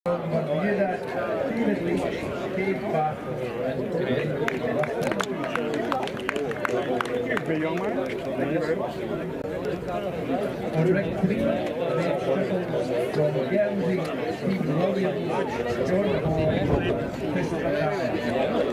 Bermuda, Shetland, Cape Bath, and Very young man. Thank you very much. Orkney, from Guernsey, Stephen Williams, Jordan Hall, Christopher Jersey, Joseph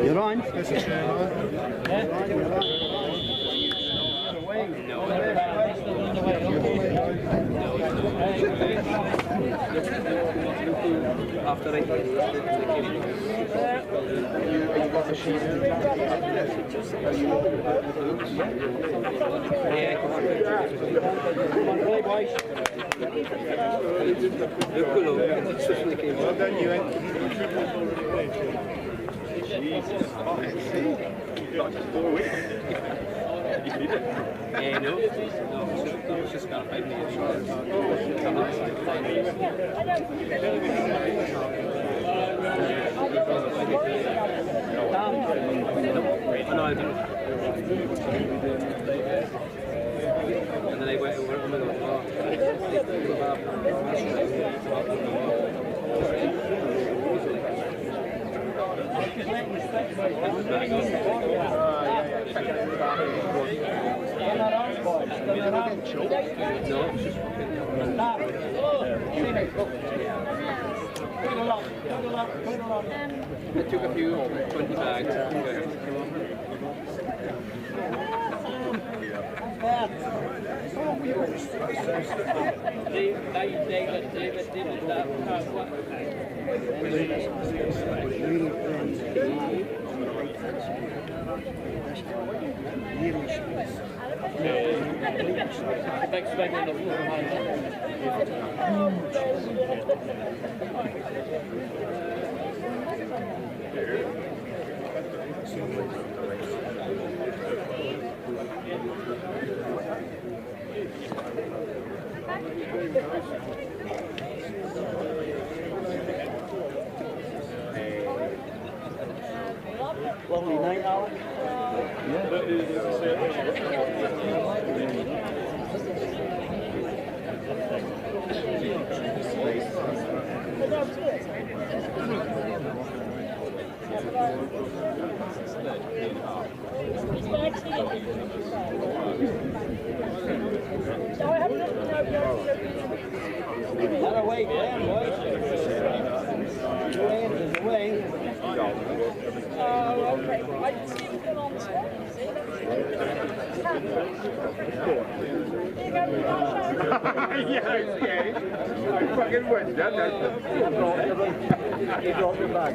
You're on. After I Well done, you. Yeah, no, it's just about 5 minutes. And then I went to work and I took a few 20 bags. Lovely night, Alan. Not away, Dan, boys. Your hand is away. Oh, okay. I didn't see him on the spot. Yeah. I fucking went down there. You dropped your bag,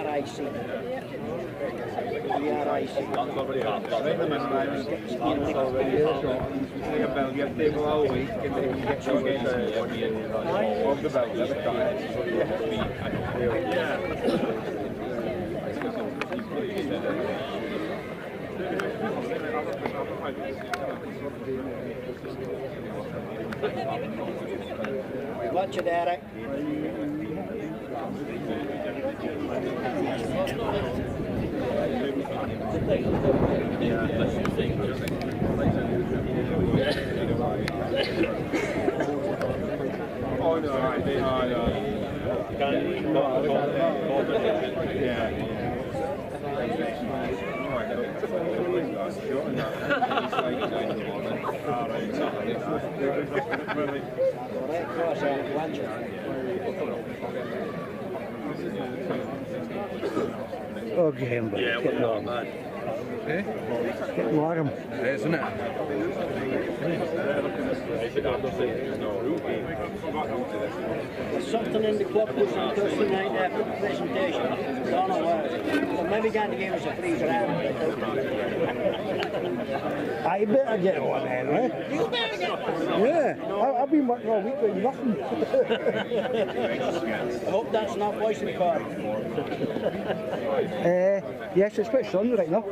icy. We are icy. Watch it, Eric. Oh, no, I think, Okay, but Yeah, we're not bad. get warm. Isn't it? There's something in the club pushing Thursday night after the presentation. Don't know where. So maybe going to give us a free round. I better get one then, eh? You better get one. Yeah, I've been working all week doing nothing. I hope that's not voice record. Yes, it's a bit sun right now.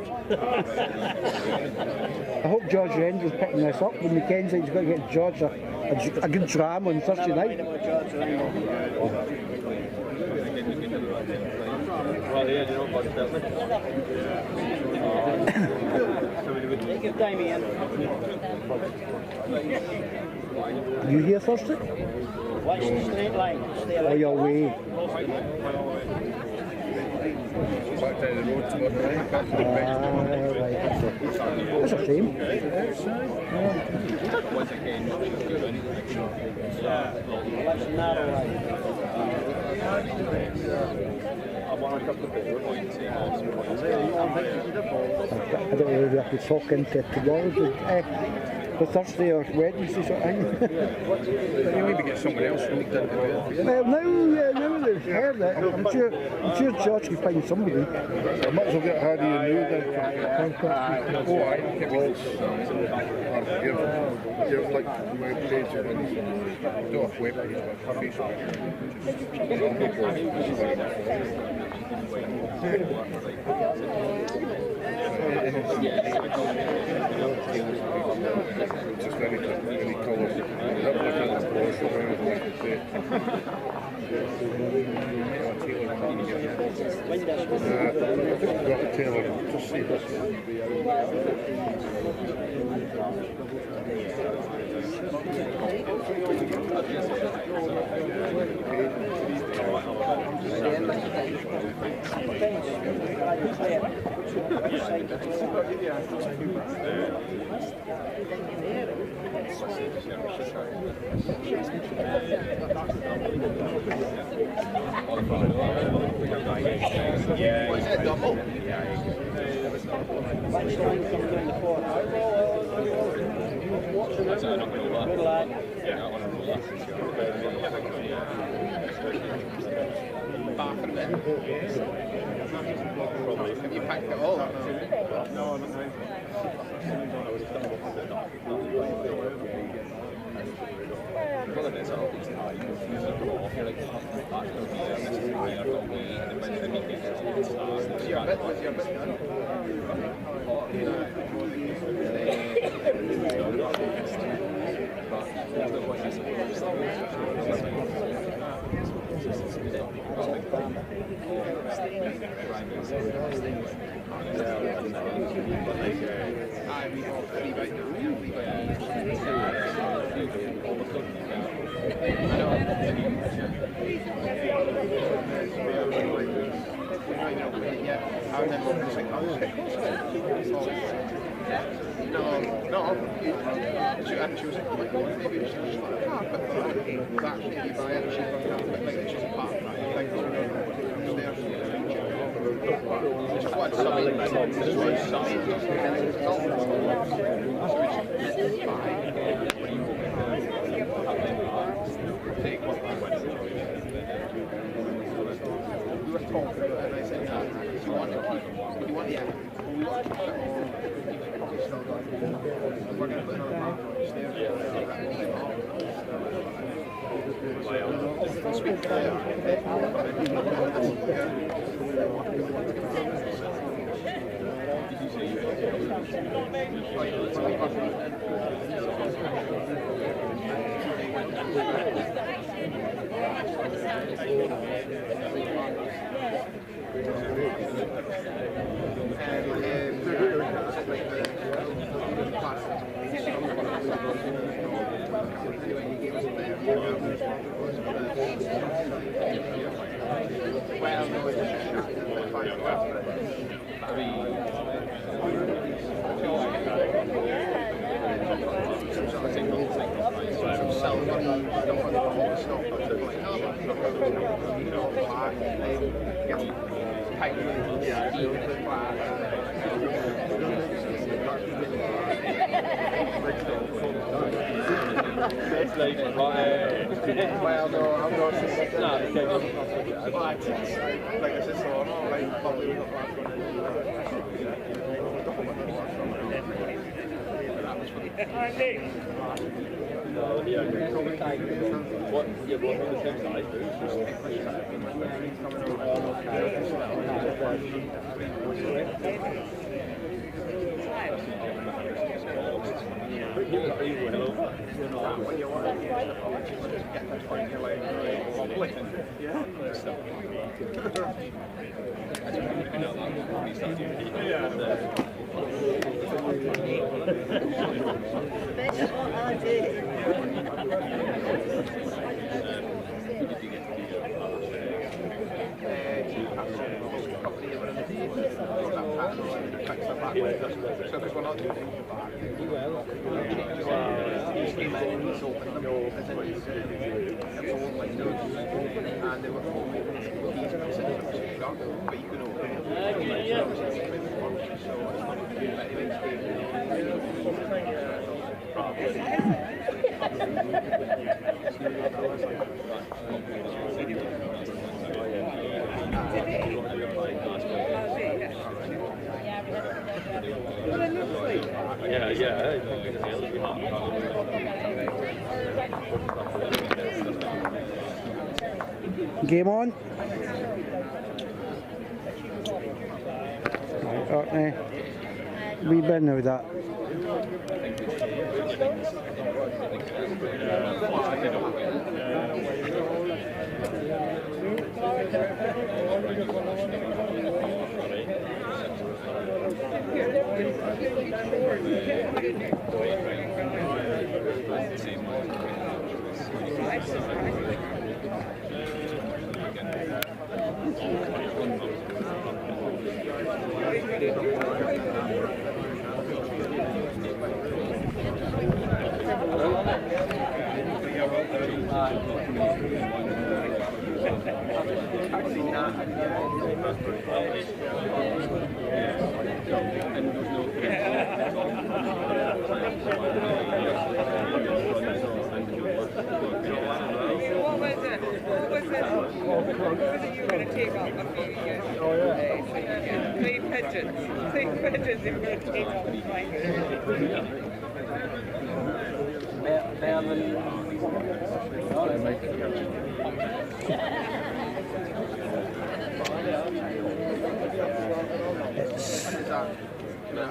I hope George Render's picking this up when Mackenzie's got to get George a good dram on Thursday night. well, yeah, you know, Take your time, Ian. You here Thursday? Watch the straight line. Stay Or away. your way? back down the road to Orkney, back to the bridge. Right. That's a shame. Watch the narrow line. I don't know if we have to talk into tomorrow, for Thursday or Wednesday sort of thing. You maybe get someone else hooked into it. Well, now they've heard that, I'm sure George can find somebody. I might as well get Hardy and New then. Oh, I can give like web page and do a web page, but Facebook. Just any colours. That was kind of close or anything like Taylor, just see this. Yeah. Was it double? Watch the line coming down the court. Good lad. Back a bit. Have you packed it all? No, talking about it, and I said, if you want to keep, if you want, yeah, we want to keep it, or you still got it. And we're going to put another part on the stairs. Speak to well, no, I'm not just like that. Like I said, so I'm not like probably not last one. What? Yeah, what on the same side? So because we're not doing anything back, he came in and he's opened them all, as in he's all windows, and they were all open, the keys and everything shut, but you can open them. So it's not Game on. Right, Orkney. Wee bit now that.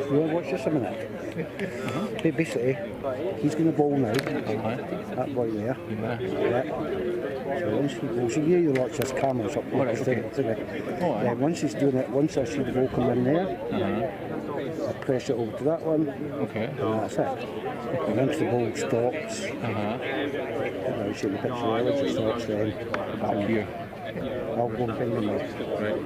You want to watch this a minute? Basically, he's going to bowl now. That boy there. Yeah. So once he bowls, you hear you watch this camera's up. Once he's doing it, once I see the ball come in there, I press it over to that one. Okay. And that's it. And once the ball stops, I'll show the picture there, once it stops then, Back here. I'll go and bring them out. Right.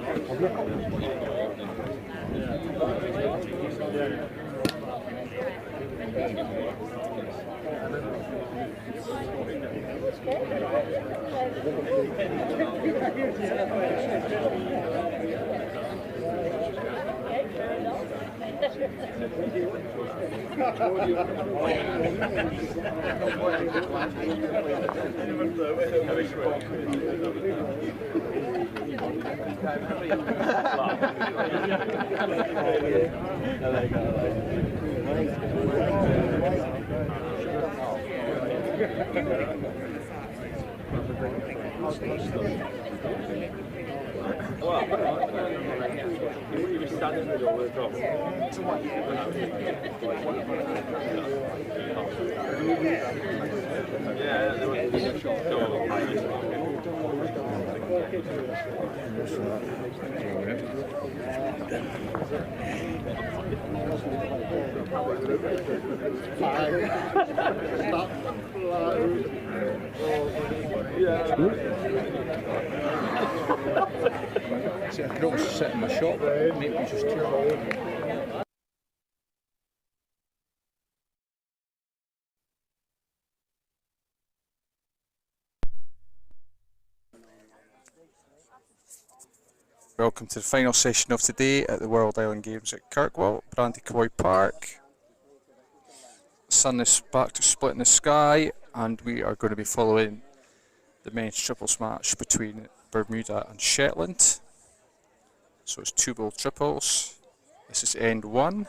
See, I could always sit in my shop, maybe just turn. Welcome to the final session of today at the World Island Games at Kirkwall, Brandycoy Park. The sun is back to split in the sky, and we are going to be following the men's triples match between Bermuda and Shetland. So it's 2 ball triples. This is end 1.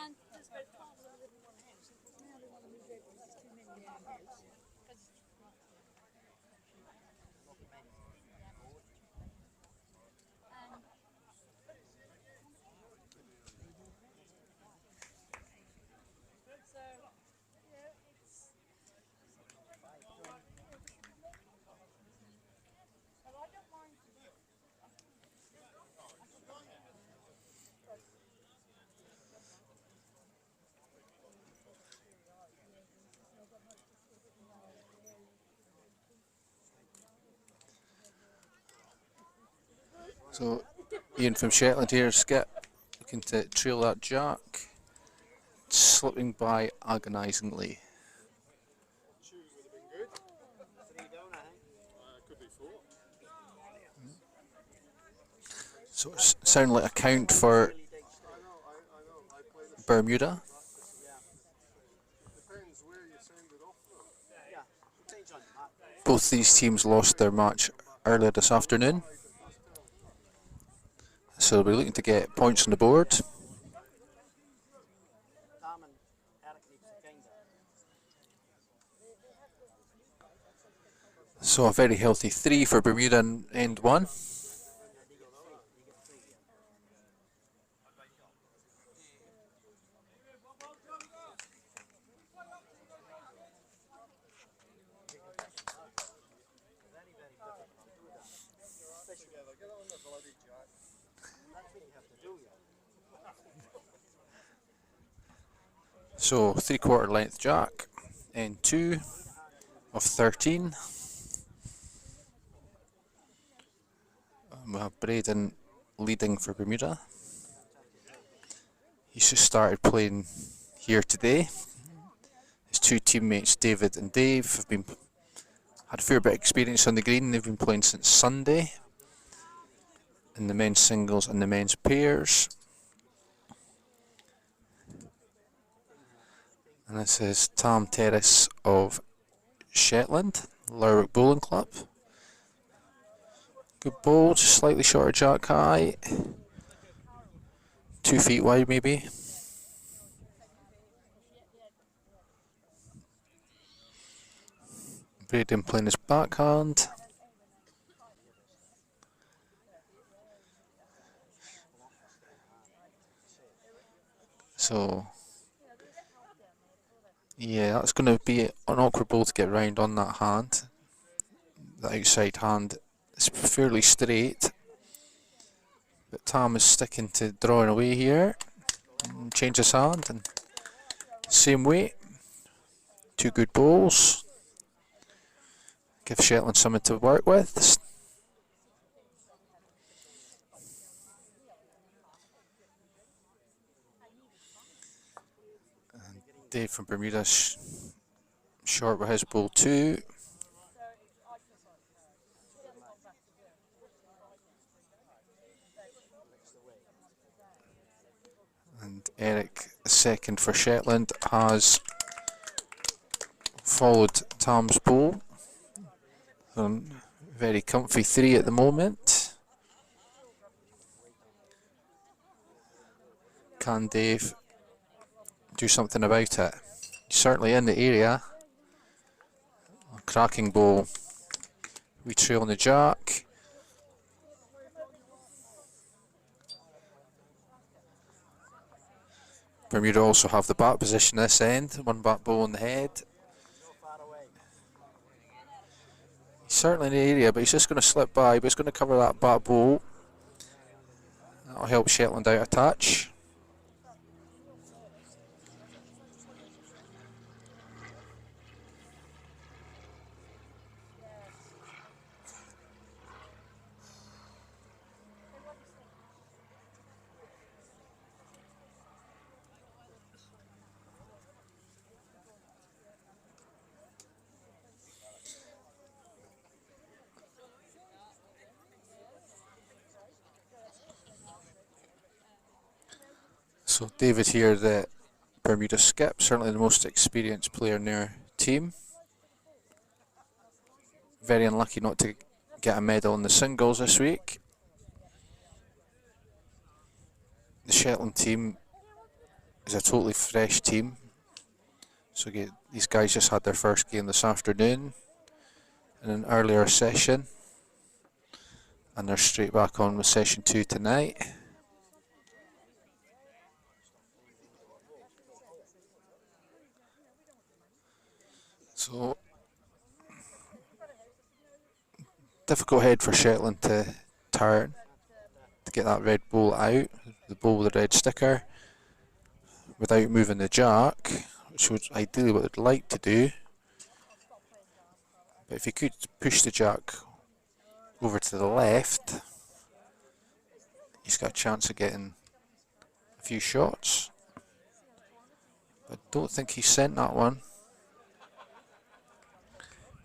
And there's about 12 of them in one house. Now they want to move out because there's too many in one house. So Ian from Shetland here, Skip, looking to trail that jack, slipping by agonisingly. So it sounds like a count for Bermuda. Both these teams lost their match earlier this afternoon, so they'll be looking to get points on the board. So a very healthy 3 for Bermuda in end 1. So 3/4 length jack, end 2 of 13. We have Braden leading for Bermuda. He's just started playing here today. His 2 teammates, David and Dave, have had a fair bit of experience on the green. They've been playing since Sunday in the men's singles and the men's pairs. And this is Tam Terrace of Shetland, Lerwick Bowling Club. Good ball, just slightly short of jack high. 2 feet wide maybe. Braden playing his backhand. So yeah, that's going to be an awkward ball to get round on that hand. The outside hand is fairly straight, but Tam is sticking to drawing away here. Change his hand and Same weight. 2 good bowls. Give Shetland something to work with. And Dave from Bermuda short with his bowl 2. And Eric, second for Shetland, has followed Tom's bowl. Very comfy 3 at the moment. Can Dave do something about it? He's certainly in the area. Cracking bowl. We trail on the jack. Bermuda also have the back position this end. 1 back bowl on the head. He's certainly in the area, but he's just going to slip by, but he's going to cover that back bowl. That'll help Shetland out a touch. So David here, the Bermuda skip, certainly the most experienced player in their team. Very unlucky not to get a medal in the singles this week. The Shetland team is a totally fresh team. So these guys just had their first game this afternoon in an earlier session. And they're straight back on with session 2 tonight. So, difficult head for Shetland to turn to get that red bowl out, the bowl with the red sticker, without moving the jack, which was ideally what they'd like to do. But if he could push the jack over to the left, he's got a chance of getting a few shots. But I don't think he sent that one.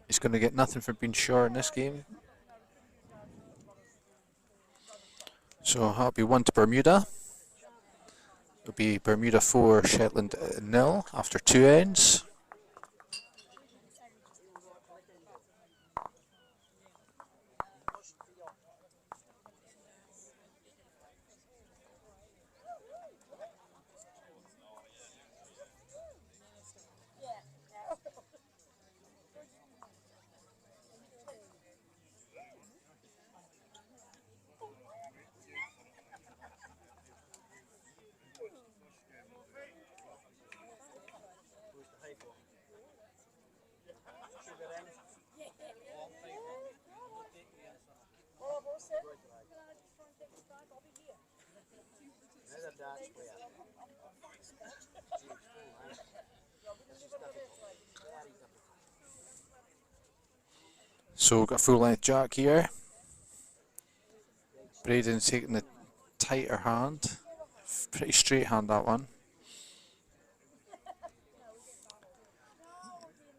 He's going to get nothing for being short in this game. So that'll be 1 to Bermuda. It'll be Bermuda 4, Shetland 0 after 2 ends. So we've got a full length jack here. Braden taking the tighter hand. Pretty straight hand, that one.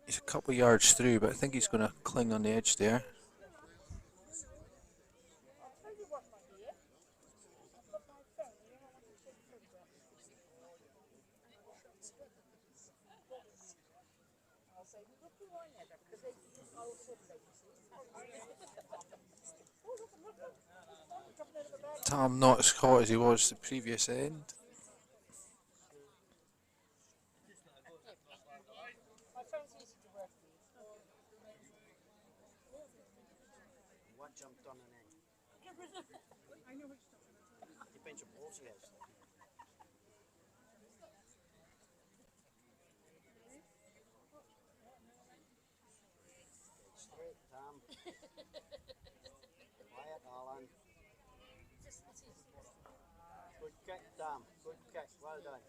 He's a couple of yards through, but I think he's going to cling on the edge there. Tom not as hot as he was the previous end. What jumped on an end? Depends on balls he has. Straight, Tom. Quiet, Alan. Good kick, Tom. Good kick. Well done.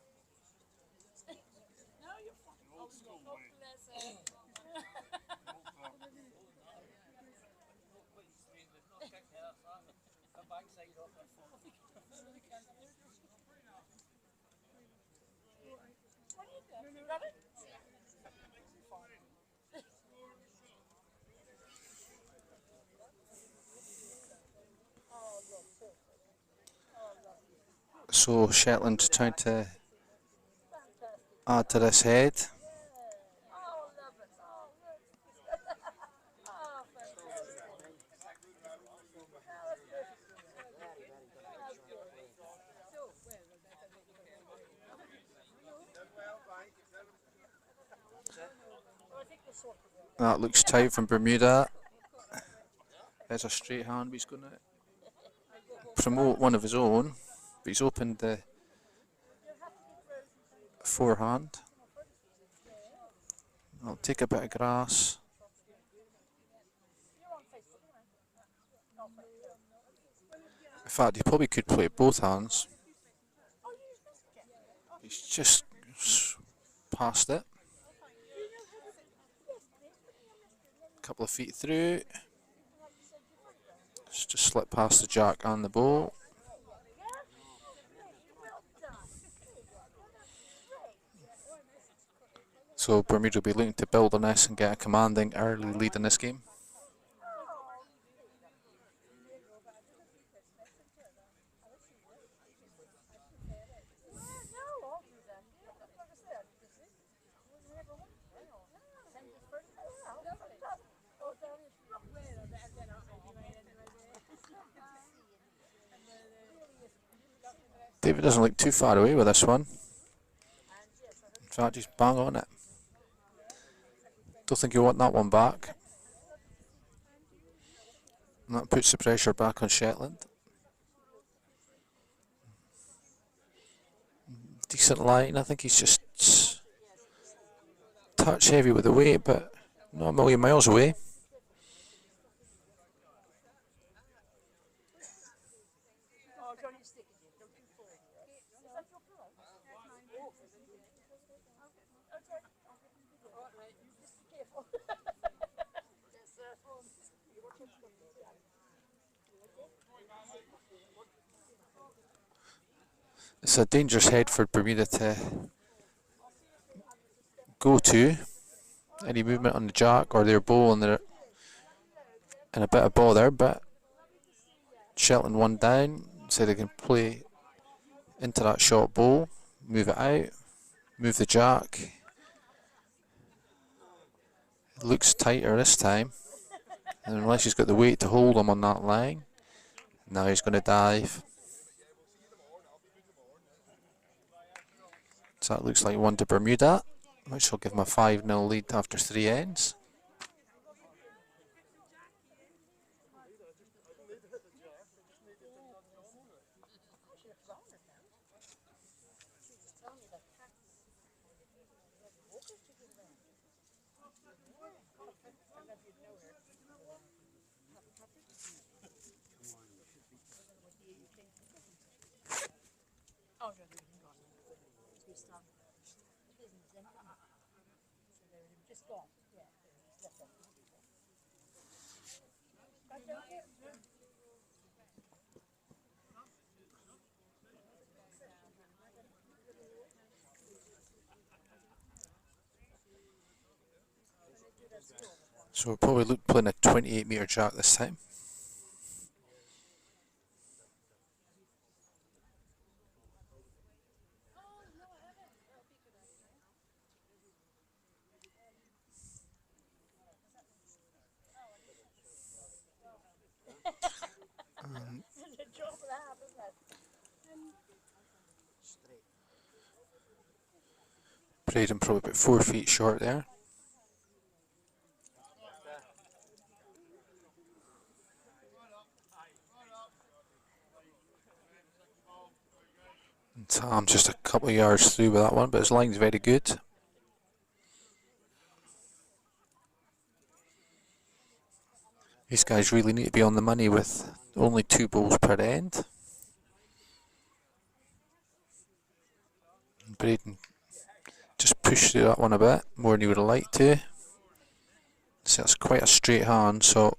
So Shetland trying to add to this head. That looks tight from Bermuda. There's a straight hand, but he's going to promote one of his own, but he's opened the forehand. I'll take a bit of grass. In fact, he probably could play both hands. He's just past it. A couple of feet through. Just slip past the jack and the ball. So Bermuda will be looking to build on this and get a commanding early lead in this game. David doesn't look too far away with this one. In fact, he's bang on it. Don't think you want that one back. And that puts the pressure back on Shetland. Decent line. I think he's just touch heavy with the weight, but not a million miles away. It's a dangerous head for Bermuda to go to. Any movement on the jack or their bowl and they're in a bit of bother, but Shetland one down, so they can play into that short bowl, move it out, move the jack. It looks tighter this time, and unless he's got the weight to hold him on that line, now he's going to dive. So that looks like one to Bermuda, which will give him a 5-0 lead after 3 ends. So we'll probably look playing a 28-metre jack this time. Braden probably about 4 feet short there. Tom just a couple of yards through with that one, but his line's very good. These guys really need to be on the money with only 2 bowls per end. Braden just pushed through that one a bit more than he would have liked to. So that's quite a straight hand, so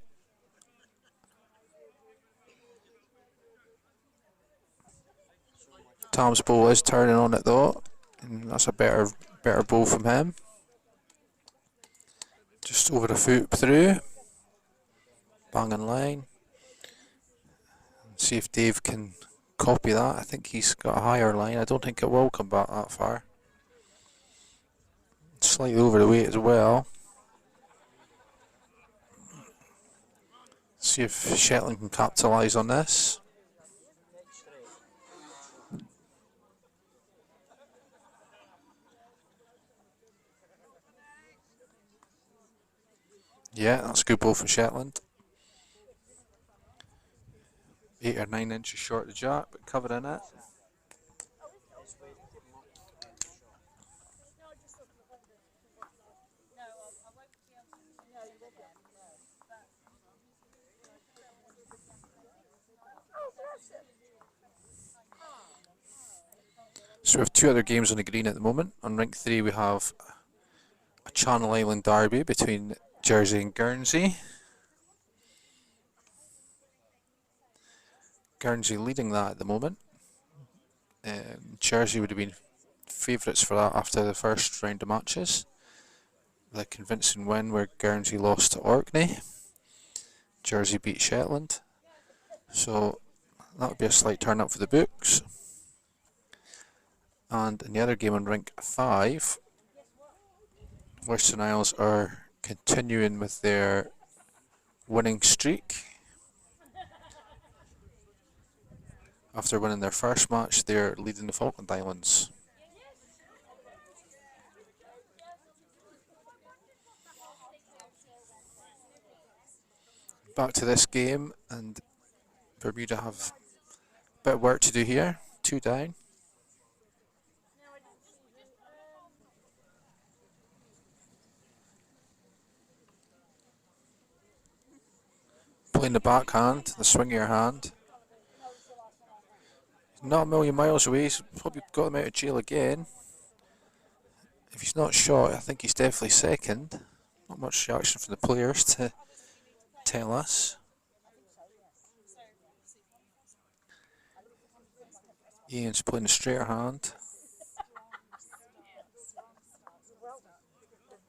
Tom's ball is turning on it though, and that's a better ball from him. Just over the foot through, banging line. See if Dave can copy that. I think he's got a higher line. I don't think it will come back that far. Slightly over the weight as well. See if Shetland can capitalise on this. Yeah, that's a good ball from Shetland. 8 or 9 inches short of the jack, but covered in it. So we have 2 other games on the green at the moment. On rink 3 we have a Channel Island derby between Jersey and Guernsey. Guernsey leading that at the moment. Jersey would have been favourites for that after the first round of matches. The convincing win where Guernsey lost to Orkney. Jersey beat Shetland. So that would be a slight turn up for the books. And in the other game on rink 5, Western Isles are continuing with their winning streak. After winning their first match, they're leading the Falkland Islands. Back to this game, and Bermuda have a bit of work to do here. 2 down. Playing the backhand, the swing of your hand. Not a million miles away, he's probably got him out of jail again. If he's not shot, I think he's definitely second. Not much reaction from the players to tell us. Ian's playing a straighter hand.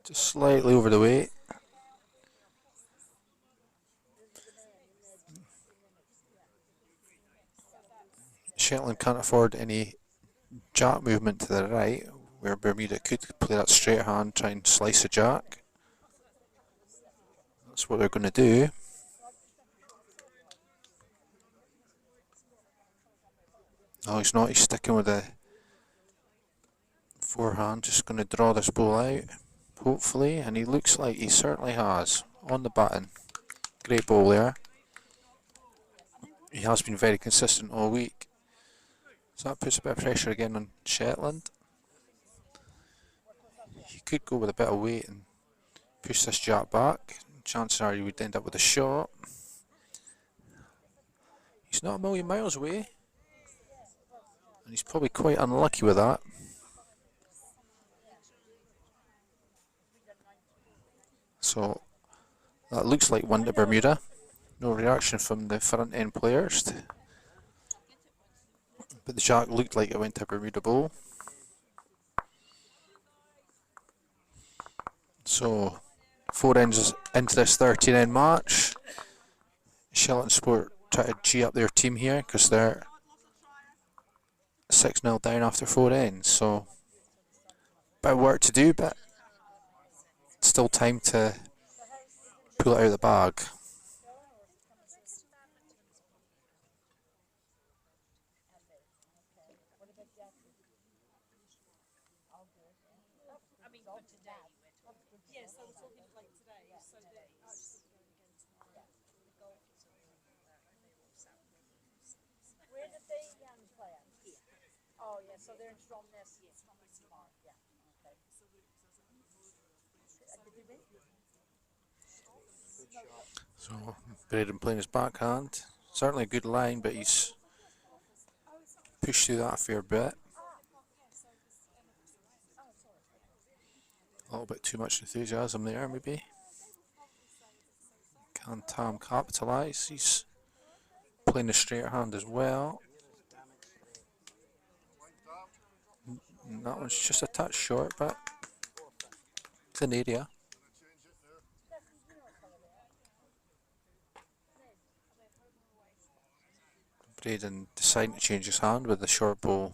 Just slightly over the weight. Shetland can't afford any jack movement to the right, where Bermuda could play that straight hand, try and slice a jack. That's what they're going to do. No, he's not. He's sticking with the forehand, just going to draw this ball out, hopefully, and he looks like he certainly has. On the button. Great ball there. He has been very consistent all week. So that puts a bit of pressure again on Shetland. He could go with a bit of weight and push this jack back. Chances are he would end up with a shot. He's not a million miles away. And he's probably quite unlucky with that. So that looks like one to Bermuda. No reaction from the front end players. But the jack looked like it went to Bermuda bowl. So 4 ends into this 13-end match. Shetland Sport try to G up their team here because they're 6-0 down after 4 ends. So bit of work to do, but still time to pull it out of the bag. So they're in Stromness. Yes, Stromness tomorrow. Yeah. Okay. So Braden playing his backhand. Certainly a good line, but he's pushed through that a fair bit. A little bit too much enthusiasm there, maybe. Can Tam capitalise? He's playing the straight hand as well. And that one's just a touch short, but it's an area. Braden deciding to change his hand with the short ball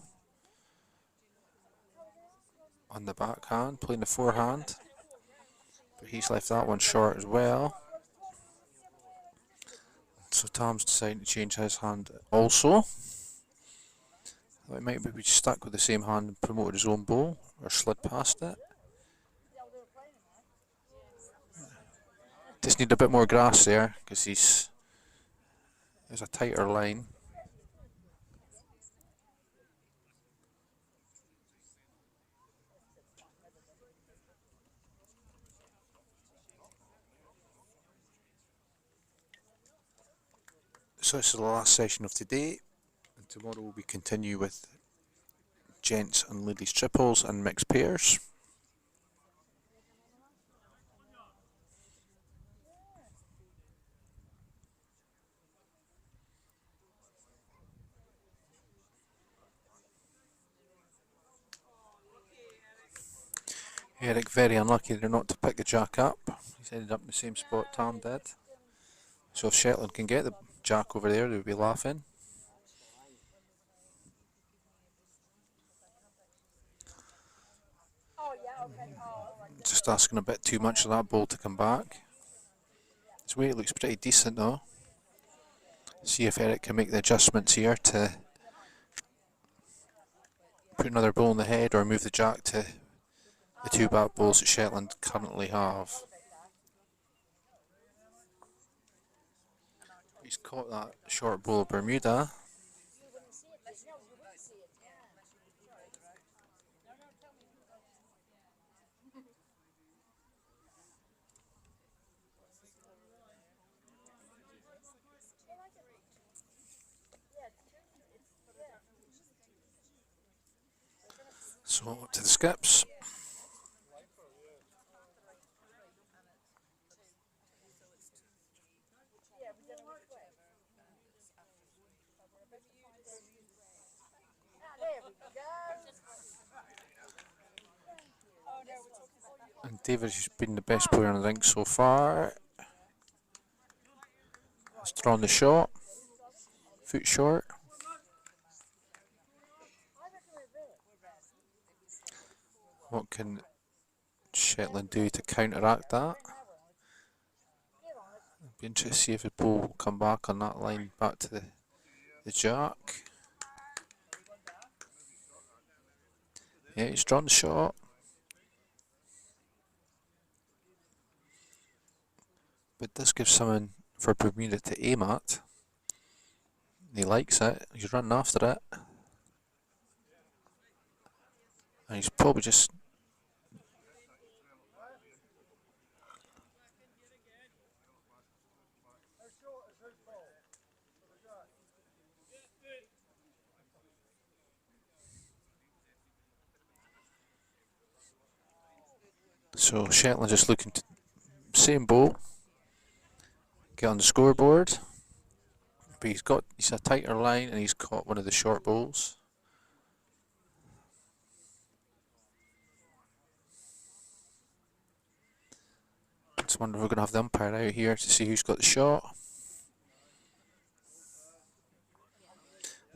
on the backhand, playing the forehand. But he's left that one short as well. So Tom's deciding to change his hand also. He might be stuck with the same hand and promoted his own ball, or slid past it. Just need a bit more grass there, because there's a tighter line. So this is the last session of today, and tomorrow we continue with gents and ladies triples and mixed pairs. Eric very unlucky there not to pick the jack up. He's ended up in the same spot Tom did. So if Shetland can get the jack over there, they would be laughing. Just asking a bit too much of that ball to come back. His weight looks pretty decent though. See if Eric can make the adjustments here to put another ball in the head or move the jack to the two back balls that Shetland currently have. He's caught that short ball of Bermuda. So up to the skips. And David has been the best player on the rink so far. Has drawn the shot. Foot short. What can Shetland do to counteract that? It'd be interesting to see if the ball will come back on that line back to the jack. Yeah, he's drawn the shot. But this gives someone for Bermuda to aim at. He likes it. He's running after it. And he's probably just... So Shetland just looking to same ball, get on the scoreboard, but he's a tighter line and he's caught one of the short balls. Just wonder if we're going to have the umpire out here to see who's got the shot.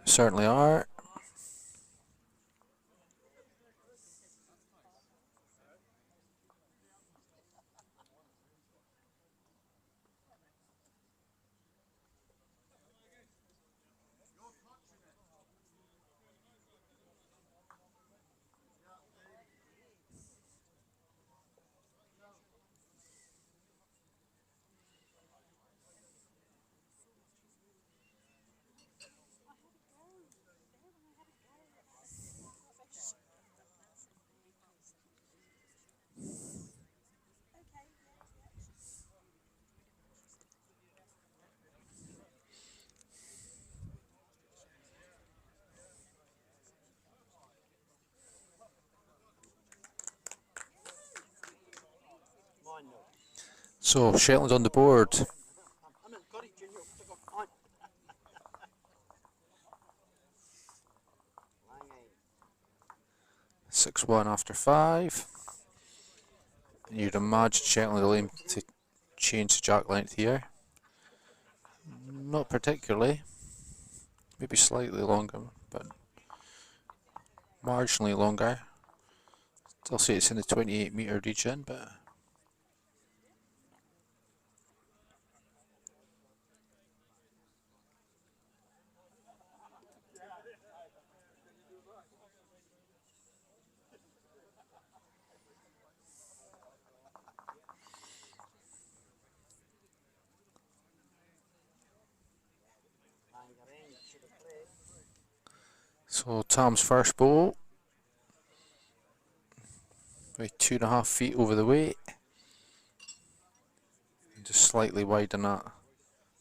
Certainly are. So Shetland on the board. I'm encouraging you to go on. 6-1 after 5. You'd imagine Shetland will aim to change the jack length here. Not particularly. Maybe slightly longer, but marginally longer. Still say it's in the 28-metre region, but so Tom's first bowl, about 2.5 feet over the weight, and just slightly wide on that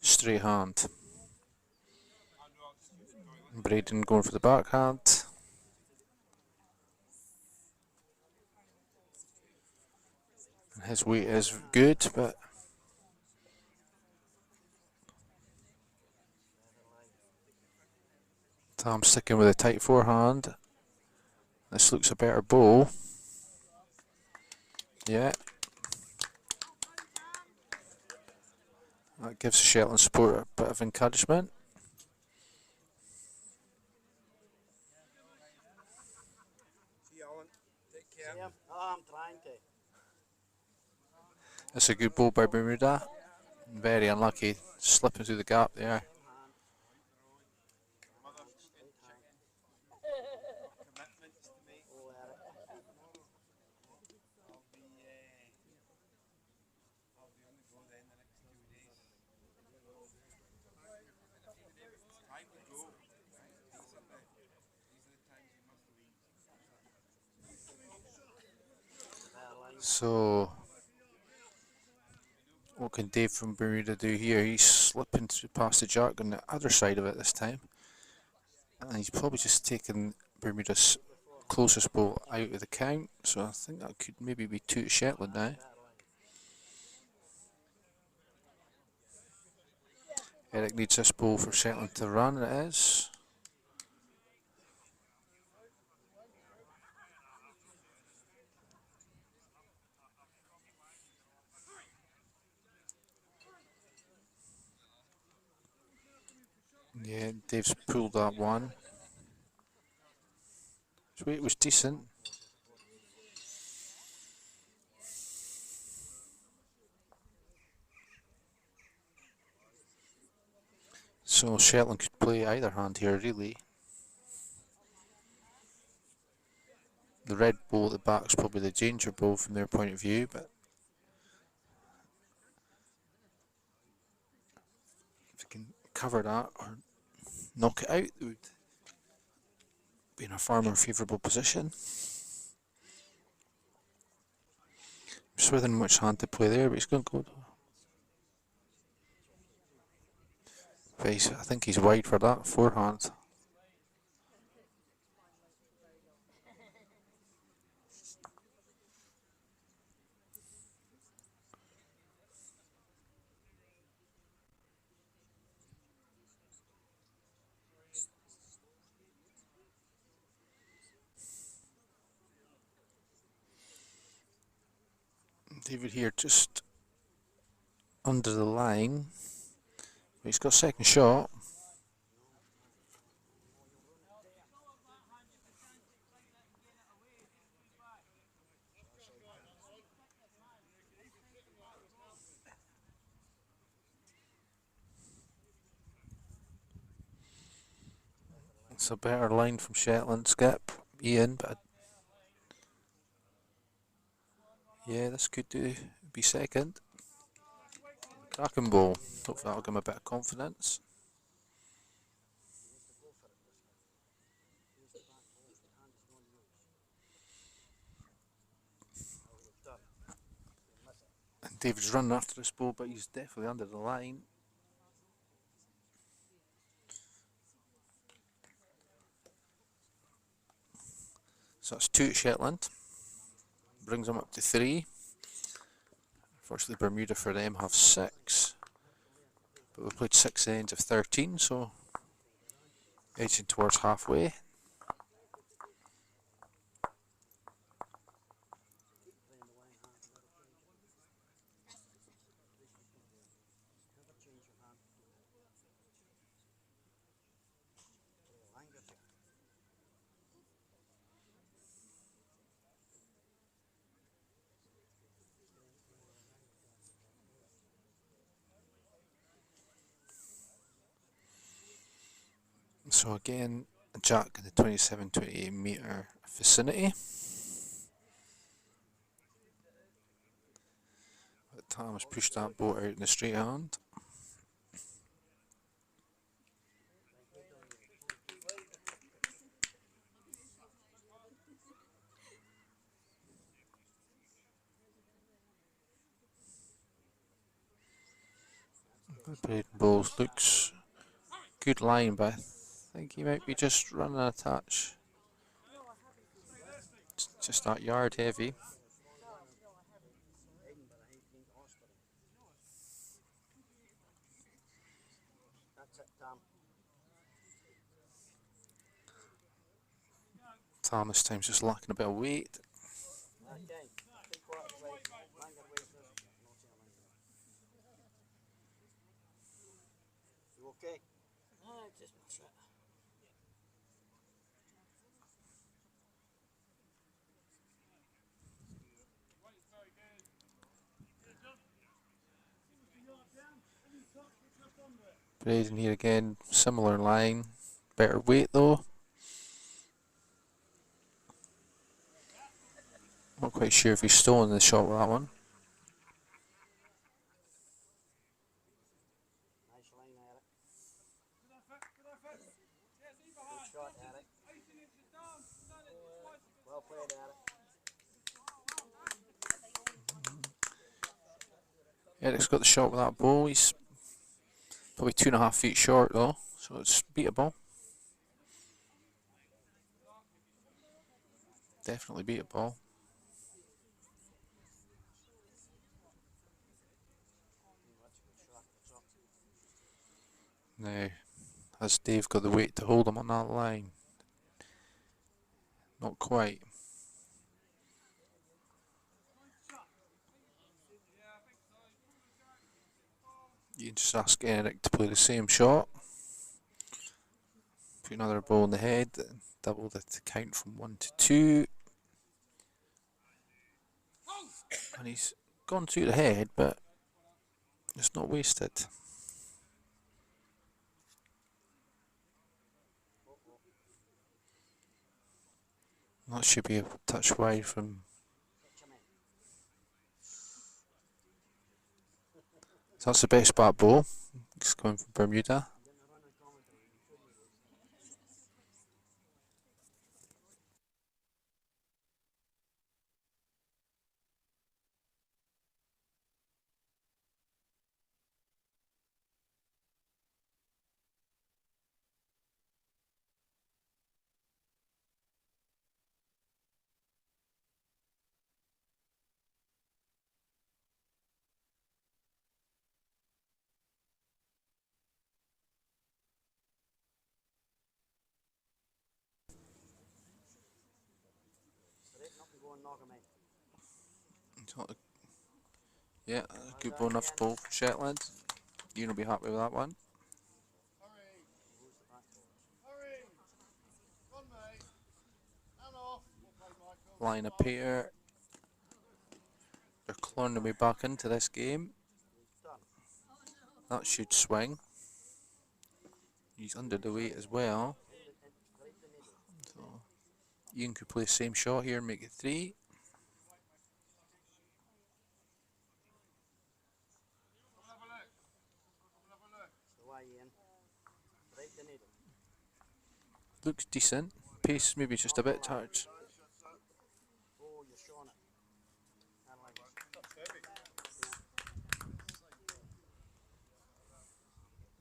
straight hand. Braden going for the backhand. And his weight is good, but Tom's sticking with a tight forehand. This looks a better bowl. Yeah. That gives the Shetland support a bit of encouragement. Yeah, I'm trying to. It's a good bowl by Bermuda. Very unlucky, slipping through the gap there. So, what can Dave from Bermuda do here? He's slipping through past the jack on the other side of it this time. And he's probably just taken Bermuda's closest bowl out of the count. So I think that could maybe be 2 to Shetland now. Eric needs this bowl for Shetland to run, and it is. Yeah, Dave's pulled that one. His weight was decent. So Shetland could play either hand here, really. The red bowl at the back is probably the danger bowl from their point of view, but if they can cover that or knock it out, they would be in a far more favourable position. Swithin much hand to play there, but he's going to go. I think he's wide for that forehand. David here just under the line. He's got a second shot. It's a better line from Shetland. Skip, Ian, but yeah, this could be second. Cracking ball. Hopefully that'll give him a bit of confidence. And David's running after this ball, but he's definitely under the line. So that's 2 to Shetland. Brings him up to 3. Unfortunately, Bermuda for them have 6. But we've played 6 ends of 13, so edging towards halfway. So again, a jack in the 27-28 metre vicinity. But Tom has pushed that boat out in the straight hand. Braden Bowles looks good line, but I think he might be just running a touch. Just that yard heavy. Tom this time's just lacking a bit of weight. You okay? Just my shit. Braden here again, similar line, better weight though. Not quite sure if he's stolen the shot with that one. Nice line, Eric. Good shot, Eric. Well played, Eric. Eric's got the shot with that ball. He's probably 2.5 feet short though, so it's beatable. Definitely beatable. Now, has Dave got the weight to hold him on that line? Not quite. You can just ask Eric to play the same shot. Put another ball in the head, double the count from 1 to 2. And he's gone to the head, but it's not wasted. That should be a touch wide from. So that's the best bat ball. It's coming from Bermuda. Yeah, good ball enough ball for Shetland. You'll be happy with that one. Line up here. They're clawing their way back into this game. That should swing. He's under the weight as well. So Ian could play the same shot here and make it 3. Looks decent. Pace maybe just a bit tight. Oh, you're showing it.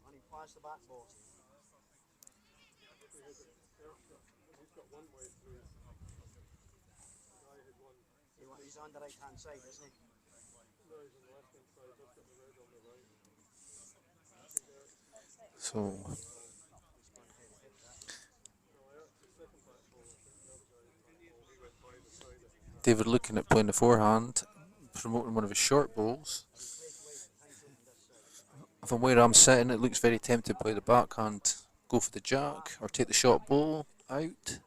And he passed the back ball. He's on the right hand side, isn't he? So David looking at playing the forehand, promoting one of his short bowls. From where I'm sitting, it looks very tempting to play the backhand, go for the jack, or take the short bowl out.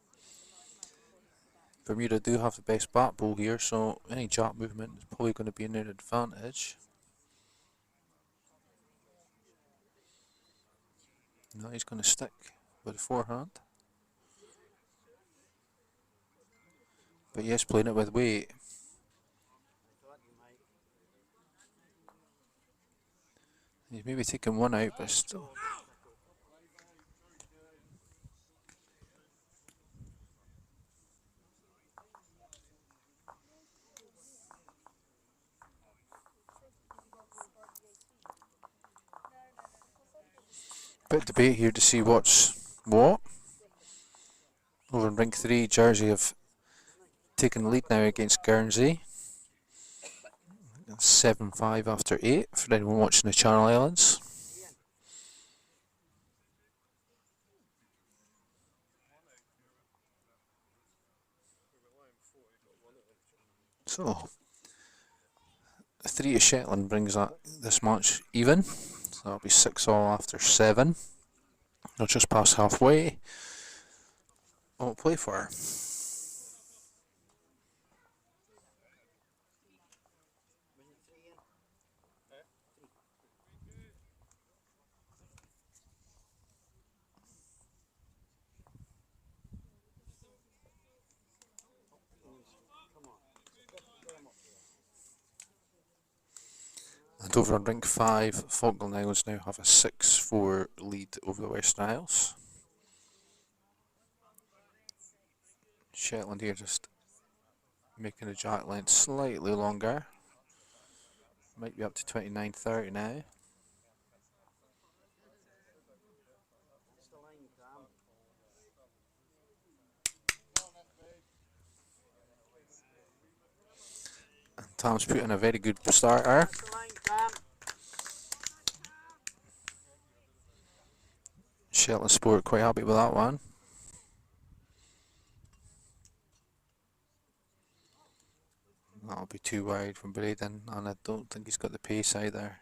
Bermuda do have the best back bowl here, so any jack movement is probably going to be in their advantage. No, he's going to stick with the forehand. But yes, playing it with weight. He's maybe taking one out, but still. Bit debate here to see what's what. Over in ring 3, Jersey have taken the lead now against Guernsey. 7-5 after 8 for anyone watching the Channel Islands. So, 3 to Shetland brings that this match even. So that'll be 6-all after 7. They'll just pass halfway. I'll play for her. And over on ring 5, Falkland Islands now have a 6-4 lead over the Western Isles. Shetland here just making the jack length slightly longer. Might be up to 29-30 now. And Tom's put in a very good starter. Shetland Sport quite happy with that one. That'll be too wide from Braden, and I don't think he's got the pace either.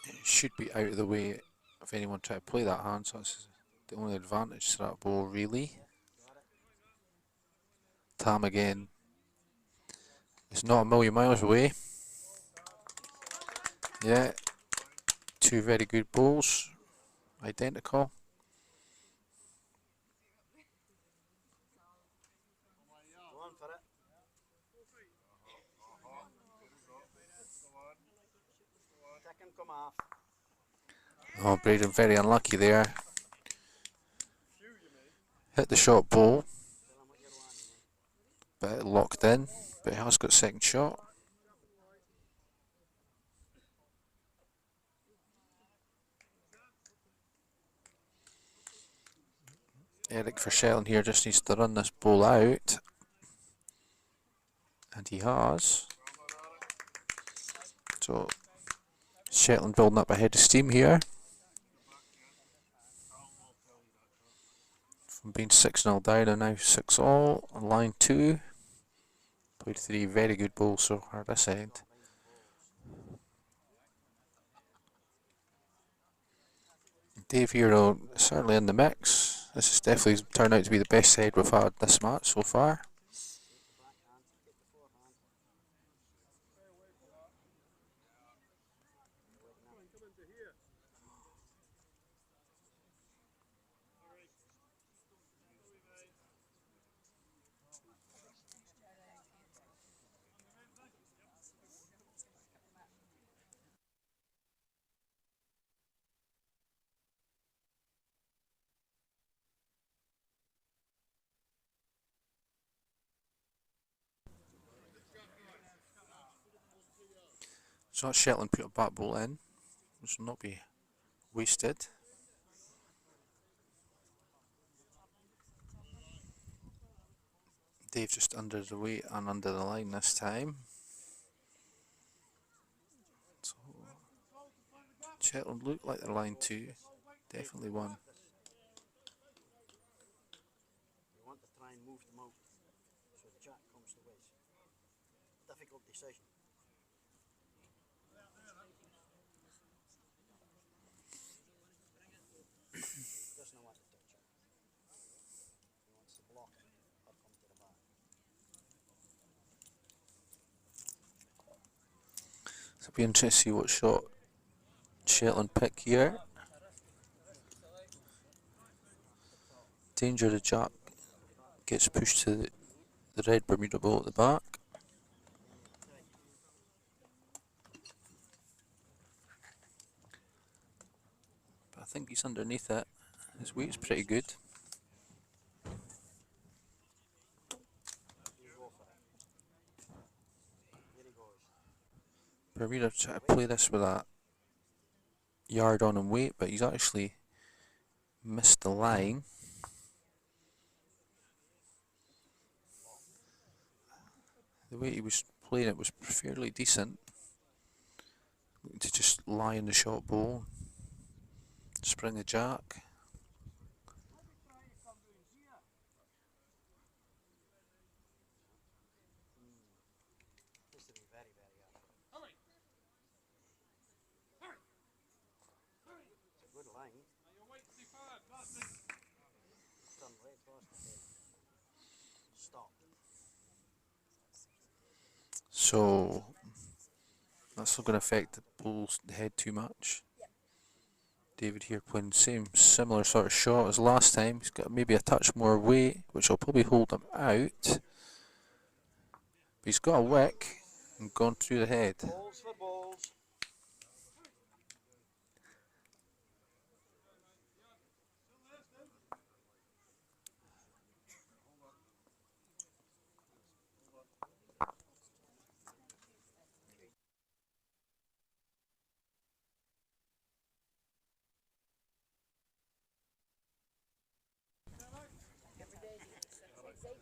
It should be out of the way if anyone try to play that hand, so that's the only advantage to that ball really. Tam again. It's not a million miles away. Yeah, 2 very good balls, identical. Oh, Braden very unlucky there. Hit the short ball, but it locked in, but he has got second shot. Eric for Shetland here just needs to run this ball out, and he has. So Shetland building up a head of steam here. From being 6-0 down and now 6-all on line 2. Played 3 very good balls so far this end. Dave Hero certainly in the mix. This has definitely turned out to be the best side we've had this match so far. So Shetland put a back ball in, which will not be wasted. Dave just under the weight and under the line this time. So Shetland looked like the line 2. Definitely won. You want to try and move them out so the jack comes to waste. Difficult decision. Doesn't want to touch it. He wants to block it or come to the back. So it'll be interesting to see what shot Shetland pick here. Danger the jack gets pushed to the red Bermuda ball at the back. But I think he's underneath it. His weight's pretty good. Bermuda try to play this with that yard on and weight, but he's actually missed the line. The way he was playing it was fairly decent. Looking to just lie in the short ball, spring the jack. This to be very, very accurate. It's a good line. Done right across the head. Stop. So that's not going to affect the bull's head too much. David here playing similar sort of shot as last time. He's got maybe a touch more weight, which will probably hold him out. But he's got a wick and gone through the head. Balls for balls.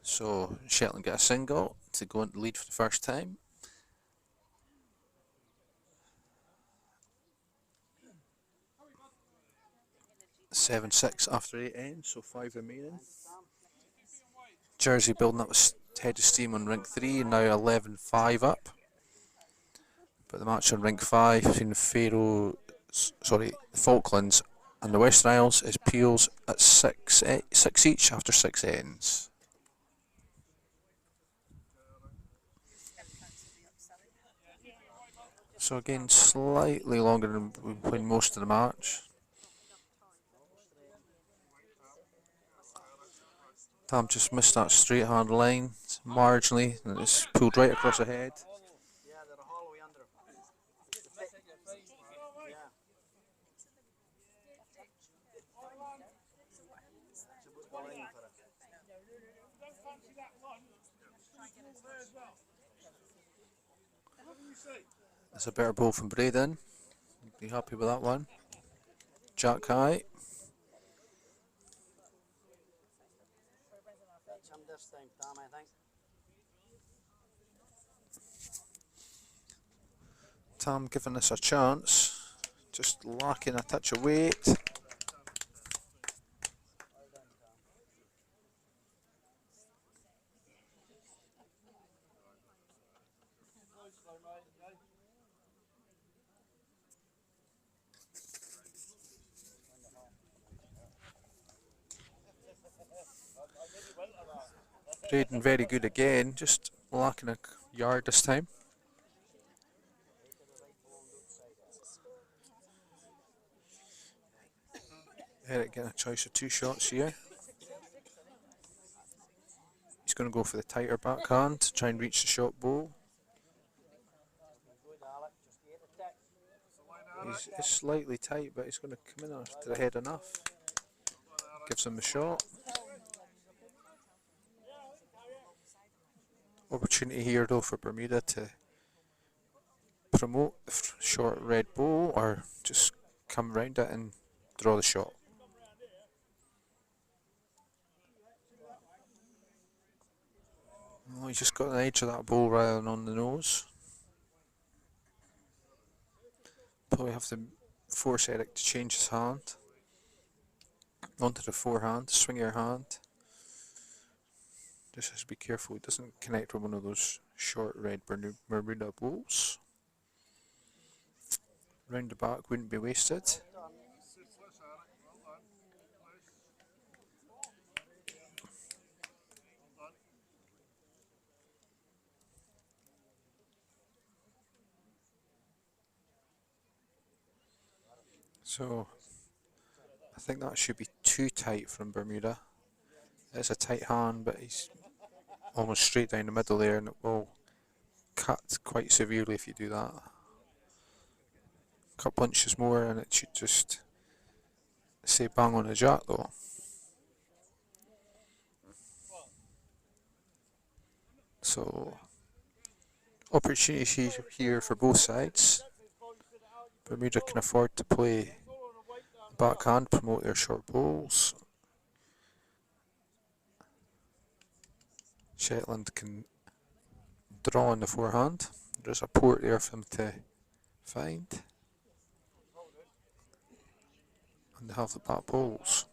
So Shetland get a single to go into the lead for the first time. Seven, 6 after 8 ends, so 5 remaining. Jersey building up a head of steam on rink 3, and now 11-5 up. But the match on rink 5 between the Falklands and the Western Isles is Peels at 6 each after 6 ends. So again, slightly longer than we've played most of the match. Tom just missed that straight hand line marginally, and it's pulled right across the head. Yeah, they're a hollow under him. Yeah. It's a good line for it. That's a better ball from Braden. Be happy with that one. Jack high. That's him this time, Tom, I think. Tom giving us a chance. Just lacking a touch of weight. Braden very good again, just lacking a yard this time. Eric getting a choice of 2 shots here. He's going to go for the tighter backhand to try and reach the short ball. It's slightly tight, but he's going to come in to the head enough. Gives him the shot. Opportunity here though for Bermuda to promote the short red ball or just come round it and draw the shot. Oh, he just got the edge of that ball rather than on the nose. Probably have to force Eric to change his hand. Onto the forehand, swing your hand. Just has to be careful he doesn't connect with one of those short red Bermuda balls. Round the back wouldn't be wasted. So I think that should be too tight from Bermuda. It's a tight hand, but he's almost straight down the middle there, and it will cut quite severely if you do that. A couple punches more and it should just stay bang on the jack though. So opportunity here for both sides. Bermuda can afford to play backhand, promote their short bowls. Shetland can draw on the forehand. There's a port there for him to find. And they have the back bowls.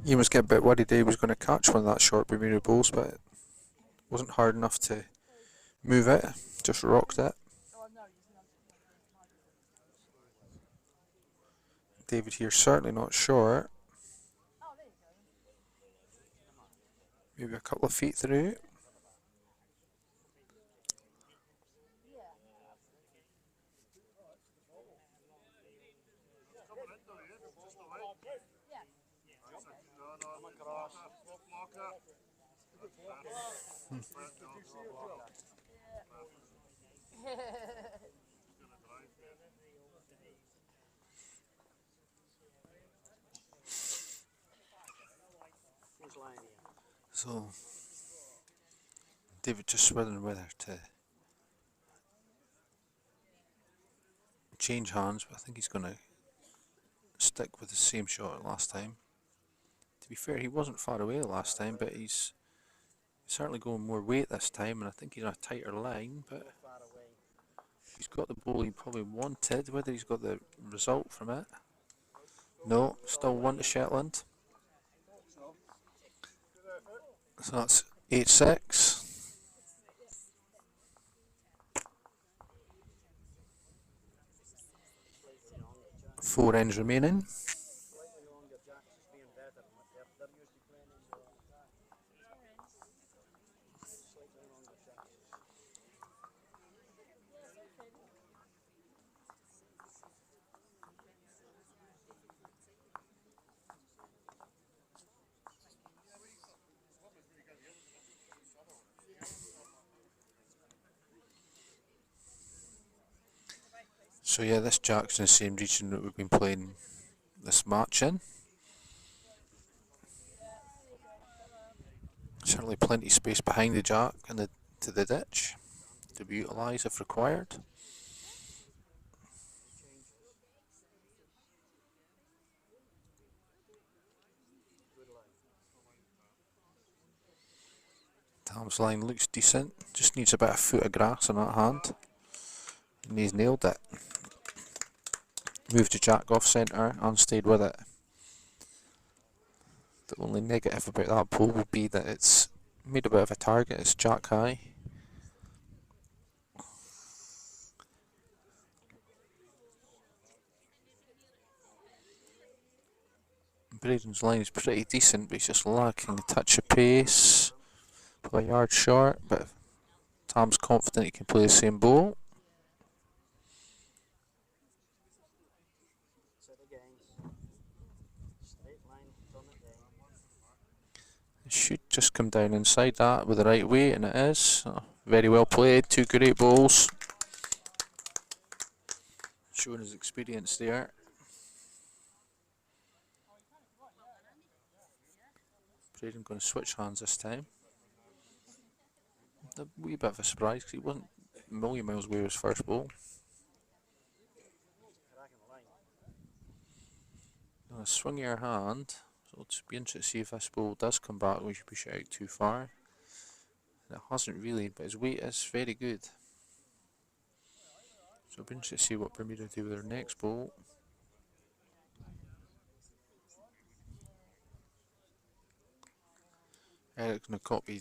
Ian was getting a bit worried that he was going to catch one of that short Bermuda bowls, but it wasn't hard enough to move it, just rocked it. David here certainly not sure. Maybe a couple of feet through. So David just wondering whether to change hands, but I think he's going to stick with the same shot last time. To be fair, he wasn't far away last time, but he's certainly going more weight this time, and I think he's on a tighter line, but he's got the ball he probably wanted. Whether he's got the result from it. No, still 1 to Shetland. So that's 8-6. 4 ends remaining. So yeah, this jack's in the same region that we've been playing this match in. Certainly plenty of space behind the jack and to the ditch to be utilised if required. Tom's line looks decent, just needs about a foot of grass on that hand. And he's nailed it. Moved the jack off centre and stayed with it. The only negative about that pole would be that it's made a bit of a target, it's jack high. Braden's line is pretty decent, but he's just lacking a touch of pace. Probably a yard short, but Tom's confident he can play the same ball. It should just come down inside that with the right weight, and it is. So, very well played, 2 great balls. Showing his experience there. Braden going to switch hands this time. a wee bit of a surprise because he wasn't a million miles away with his first ball. Now, swing your hand, so it'll just be interesting to see if this ball does come back. We should be shot out too far. And it hasn't really, but his weight is very good. So it'll be interesting to see what Bermuda do with their next ball. Eric's going to copy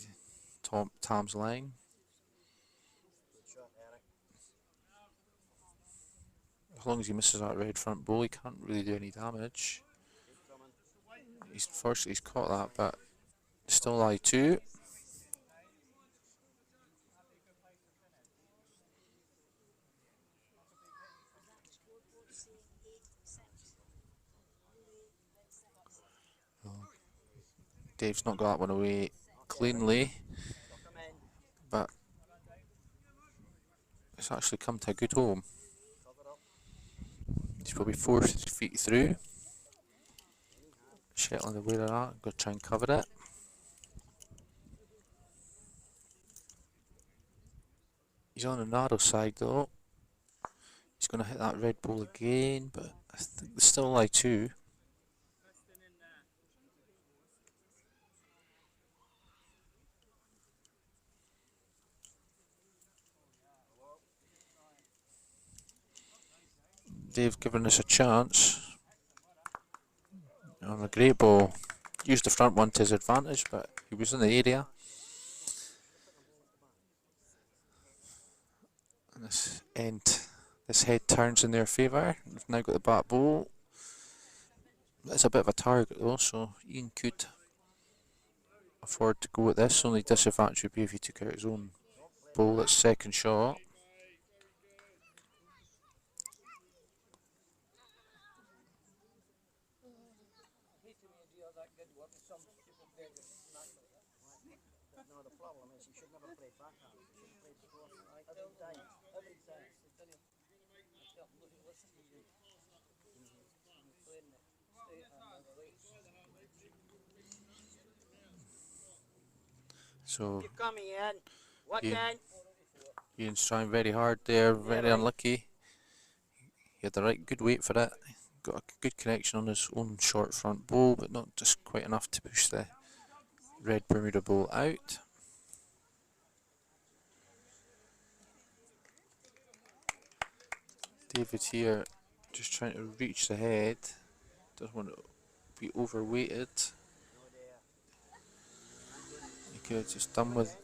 Tom's line. As long as he misses that red front ball, he can't really do any damage. Fortunately, he's caught that, but still lie 2. Dave's not got that one away cleanly, but it's actually come to a good home. He's probably forced his feet through. Shetland aware of that, go try and cover it. He's on the narrow side though. He's going to hit that red ball again, but I think there's still lie 2. Dave giving us a chance on a great ball. Used the front one to his advantage, but he was in the area. And this head turns in their favour. We've now got the back ball. It's a bit of a target though, so Ian could afford to go at this. Only disadvantage would be if he took out his own ball at second shot. So Ian's trying very hard there, very unlucky. He had the right good weight for it. Got a good connection on his own short front ball, but not just quite enough to push the red Bermuda ball out. David here just trying to reach the head. Doesn't want to be overweighted. He could have just done with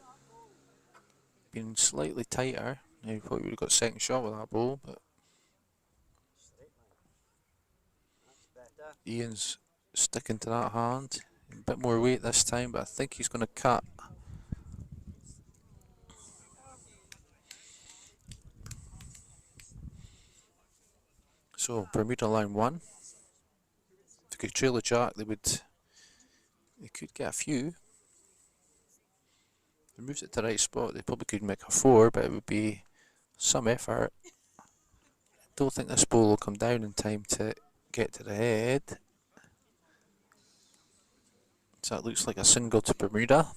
being slightly tighter. Now he probably would have got a second shot with that ball, but Ian's sticking to that hand. A bit more weight this time, but I think he's going to cut. So Bermuda line 1. If they could trail the jack, they could get a few. If they moved it to the right spot, they probably could make a 4, but it would be some effort. I don't think this ball will come down in time to get to the head. So that looks like a single to Bermuda.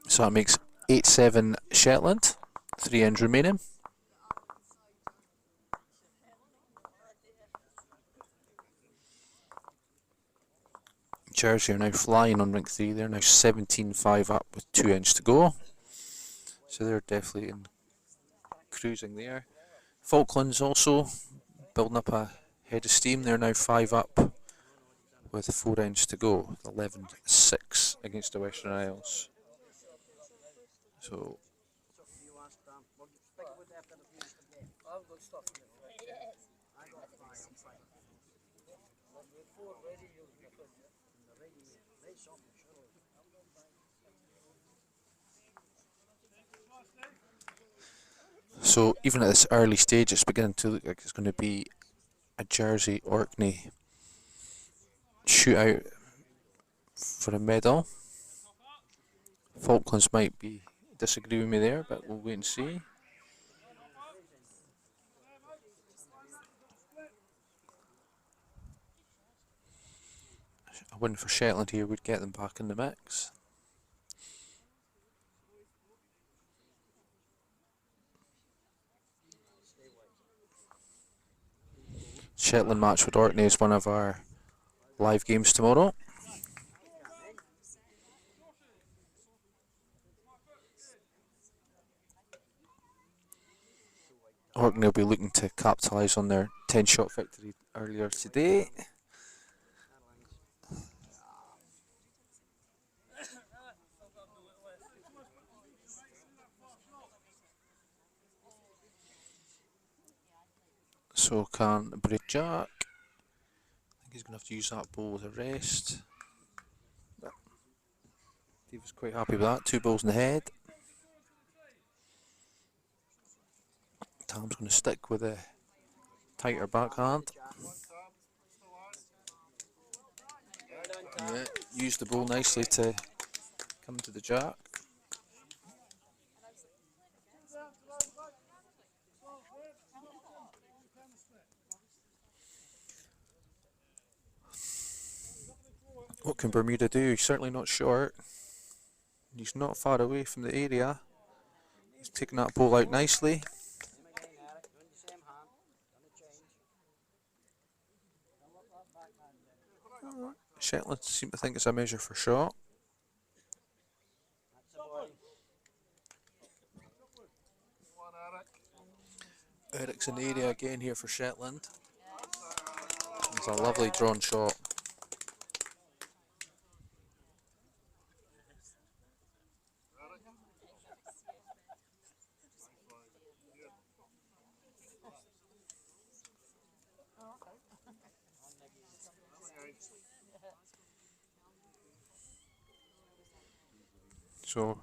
So that makes 8-7 Shetland. 3 ends remaining. Jersey are now flying on rink 3. They're now 17-5 up with 2 ends to go. So they're definitely cruising there. Falklands also building up a head of steam. They're now 5 up with 4 ends to go. 11-6 against the Western Isles. So So even at this early stage, it's beginning to look like it's going to be a Jersey Orkney shootout for a medal. Falklands might disagree with me there, but we'll wait and see. win for Shetland here would get them back in the mix. Shetland match with Orkney is one of our live games tomorrow. Orkney will be looking to capitalise on their 10-shot victory earlier today. So can Bridge Jack. I think he's going to have to use that ball with a rest. He was quite happy with that. 2 balls in the head. Tam's going to stick with a tighter backhand. Yeah, use the ball nicely to come to the jack. What can Bermuda do? He's certainly not short. He's not far away from the area. He's taking that ball out nicely. Shetland seem to think it's a measure for shot. Eric's in the area again here for Shetland. It's a lovely drawn shot. So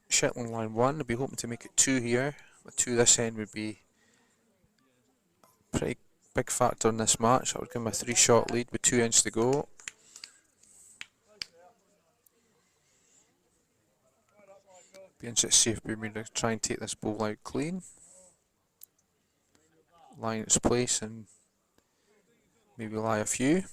Shetland line 1 will be hoping to make it 2 here, but 2 this end would be a pretty big factor in this match. I would give him a 3-shot lead with 2 ends to go. Be interested to see if Bermuda try and take this ball out clean, line its place and maybe lie a few.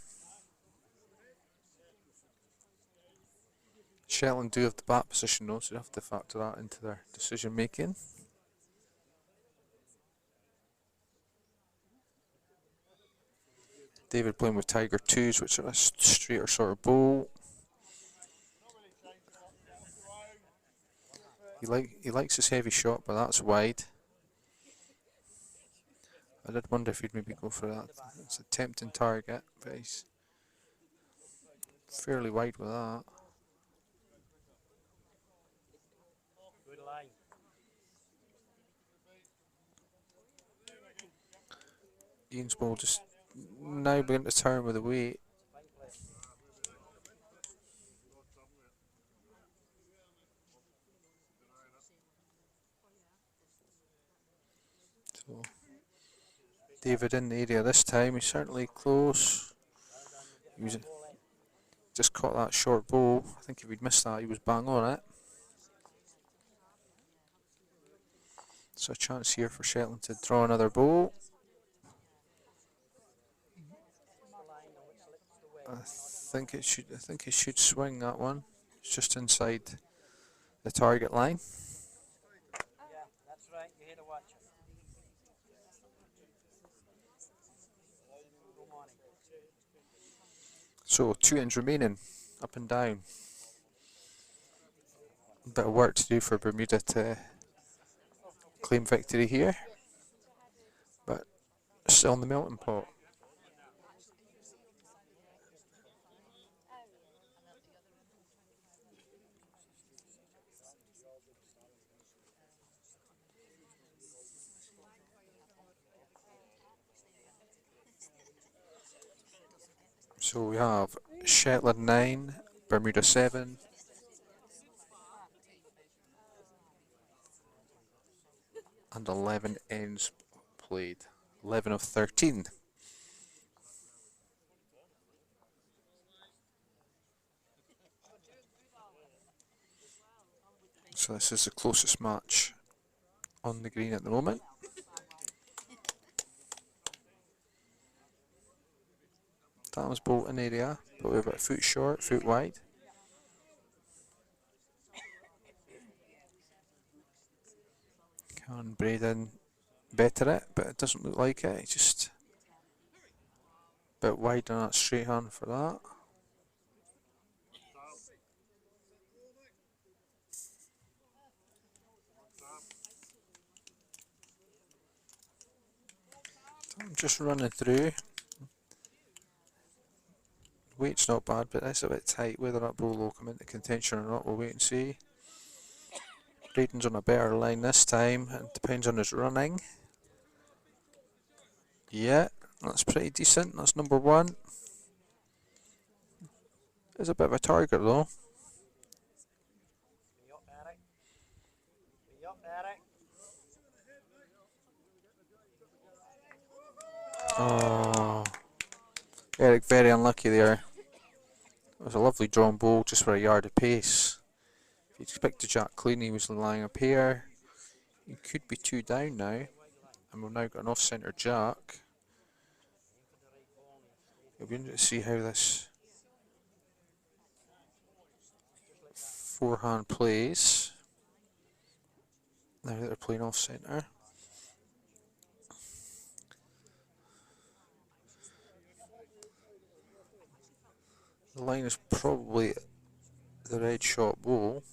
Shetland do have the bat position though, so they have to factor that into their decision making. David playing with Tiger 2s, which are a straighter sort of ball. He likes his heavy shot, but that's wide. I did wonder if he'd maybe go for that. It's a tempting target, but he's fairly wide with that. Ian's ball just now beginning to turn with the weight. So David in the area this time. He's certainly close. He was just caught that short ball. I think if he'd missed that, he was bang on it. So a chance here for Shetland to draw another ball. I think it should swing that one. It's just inside the target line. Yeah, that's right. You hit a watch. So 2 ends remaining, up and down. A bit of work to do for Bermuda to claim victory here, but still in the melting pot. So we have Shetland 9, Bermuda 7. And 11 ends played. 11 of 13. So this is the closest match on the green at the moment. Dam's ball in area, probably about a foot short, foot wide. Can Braden better it, but it doesn't look like it. It's just a bit wide on that straight hand for that. I'm just running through. Weight's not bad, but it's a bit tight. Whether that ball will come into contention or not, we'll wait and see. Braden's on a better line this time. It depends on his running. Yeah, that's pretty decent. That's number one. It's a bit of a target though. Oh, Eric very unlucky there. It was a lovely drawn ball just for a yard of pace. If you'd expect to jack clean, he was lying up here. He could be 2 down now. And we've now got an off-centre jack. It'll be interesting to see how this forehand plays. Now that they're playing off-centre. The line is probably the red shot ball.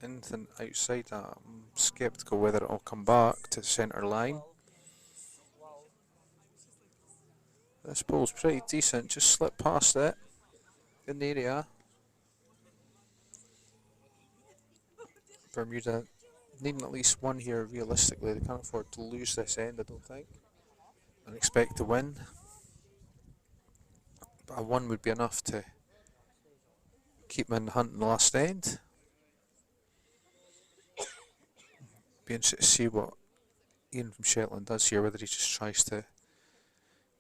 Anything outside that, I'm sceptical whether it'll come back to the centre line. This ball's pretty decent, just slipped past it in the area. Bermuda needing at least one here realistically. They can't afford to lose this end, I don't think, and expect to win. But a 1 would be enough to keep them in the hunt in the last end. Be interested to see what Ian from Shetland does here, whether he just tries to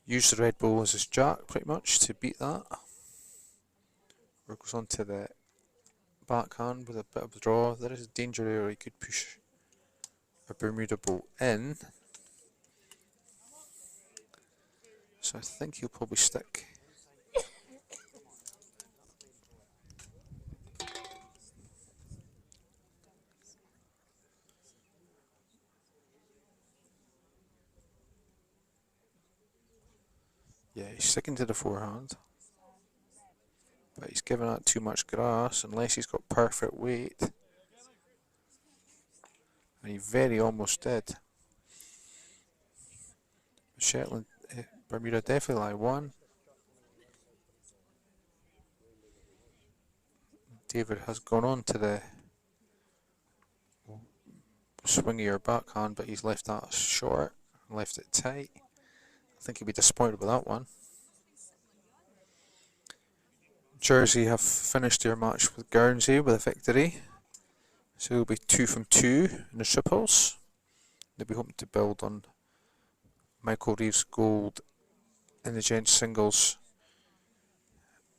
use the red ball as his jack pretty much to beat that, or goes on to the backhand with a bit of a draw. There is a danger there, he could push a Bermuda ball in, so I think he'll probably stick. Yeah, he's sticking to the forehand, but he's giving that too much grass unless he's got perfect weight, and he very almost did. Shetland, Bermuda definitely lie 1. David has gone on to the swingier backhand, but he's left that short and left it tight. I think he'll be disappointed with that one. Jersey have finished their match with Guernsey with a victory, so they'll be 2 from 2 in the triples. They'll be hoping to build on Michael Reeves' gold in the gents singles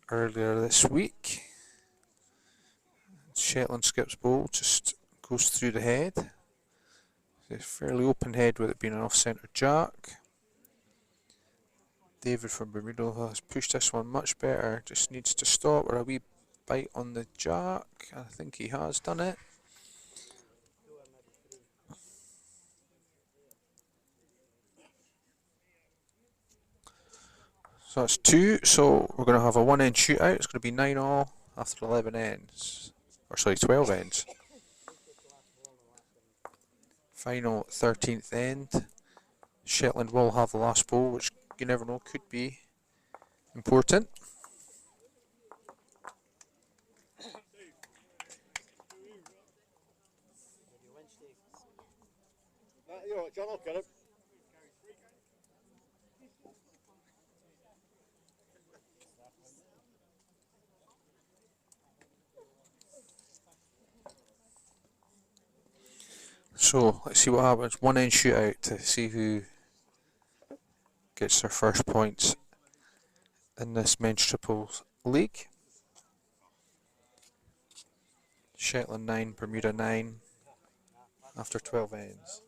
earlier this week. Shetland skips ball, just goes through the head. It's a fairly open head with it being an off-centre jack. David from Bermuda has pushed this one much better, just needs to stop or a wee bite on the jack. I think he has done it. So that's 2, so we're going to have a 1 end shootout. It's going to be 9-all after 11 ends, or sorry, 12 ends. Final 13th end. Shetland will have the last ball, which you never know, could be important. You're right, John, I'll get him. So let's see what happens. 1 end shootout to see who gets their first points in this men's triples league. Shetland 9, Bermuda 9 after 12 ends.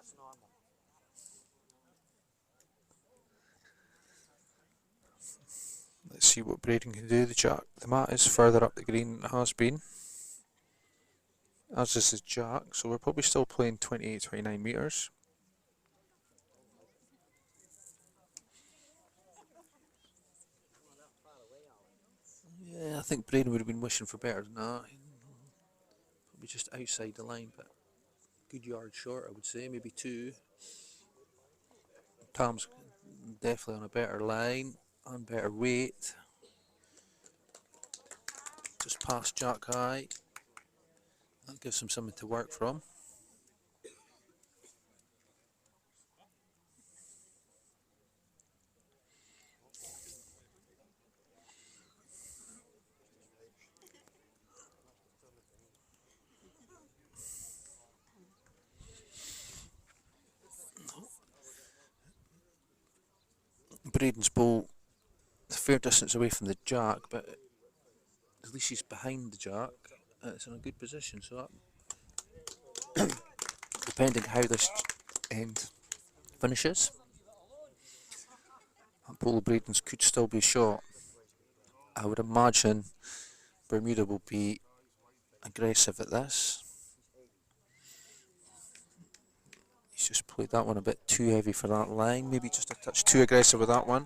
That's normal. Let's see what Braden can do. The mat is further up the green than it has been, as is the jack, so we're probably still playing 28-29 metres. Yeah, I think Braden would have been wishing for better than that. Probably just outside the line, but good yard short, I would say, maybe 2. Tom's definitely on a better line and better weight. Just past Jack High. That gives him something to work from. Braden's ball a fair distance away from the jack, but at least he's behind the jack. It's in a good position, so that depending how this end finishes, that ball of Braden's could still be shot. I would imagine Bermuda will be aggressive at this. He's just played that one a bit too heavy for that line, maybe just a touch too aggressive with that one.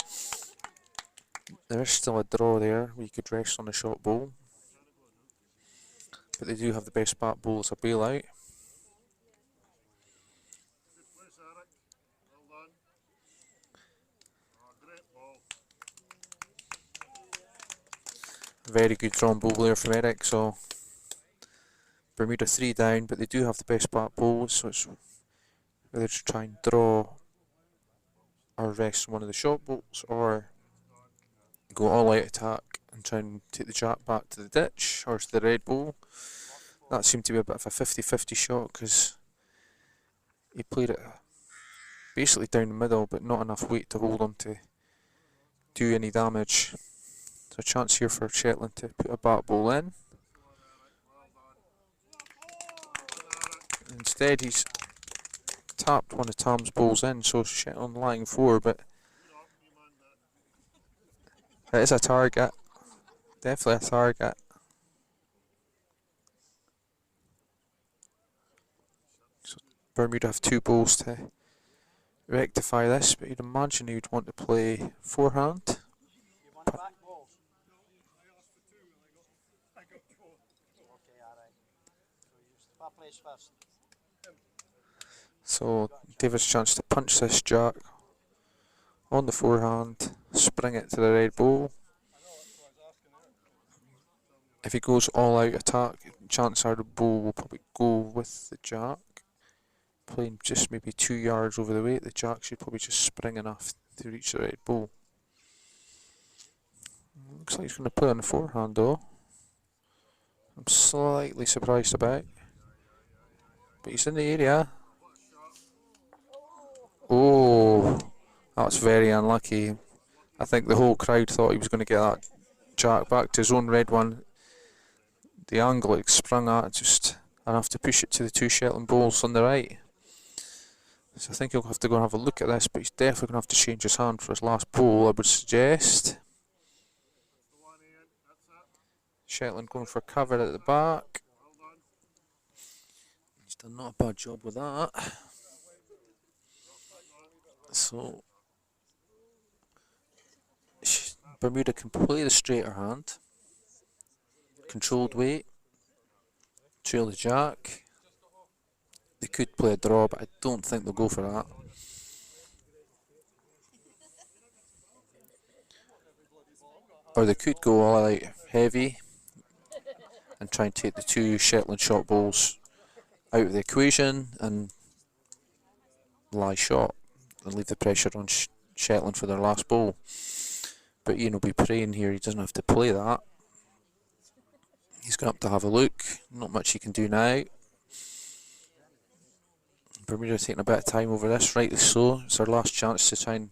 There is still a draw there where you could rest on a short ball, but they do have the best bat ball as a bailout. Very good drawn ball there from Eric, so Bermuda 3 down, but they do have the best bat ball, so it's whether to try and draw or rest one of the short balls or go all out attack and try and take the jack back to the ditch or to the red ball. That seemed to be a bit of a 50-50 shot because he played it basically down the middle, but not enough weight to hold him to do any damage. So a chance here for Shetland to put a bat ball in. Instead he's tapped one of Tom's balls in, so Shetland lying 4, but it is a target. Definitely a target. So Bermuda have 2 balls to rectify this, but you'd imagine you'd want to play forehand. You want back balls? Okay, alright. So you swap place first. So David's chance to punch this jack on the forehand, spring it to the red ball. If he goes all out attack, chances are the ball will probably go with the jack. Playing just maybe 2 yards over the weight, the jack should probably just spring enough to reach the red ball. Looks like he's going to play on the forehand though. I'm slightly surprised about, but he's in the area. Oh, that's very unlucky. I think the whole crowd thought he was going to get that jack back to his own red one. The angle it sprung at, just enough to push it to the 2 Shetland balls on the right. So I think he'll have to go and have a look at this, but he's definitely going to have to change his hand for his last ball, I would suggest. Shetland going for cover at the back. He's done not a bad job with that. So Bermuda can play the straighter hand, controlled weight, trail the jack. They could play a draw, but I don't think they'll go for that. Or they could go all out heavy and try and take the 2 Shetland short balls out of the equation and lie short and leave the pressure on Shetland for their last ball. But Ian will be praying here he doesn't have to play that. He's going up to have a look. Not much he can do now. Bermuda taking a bit of time over this, rightly so. It's their last chance to try and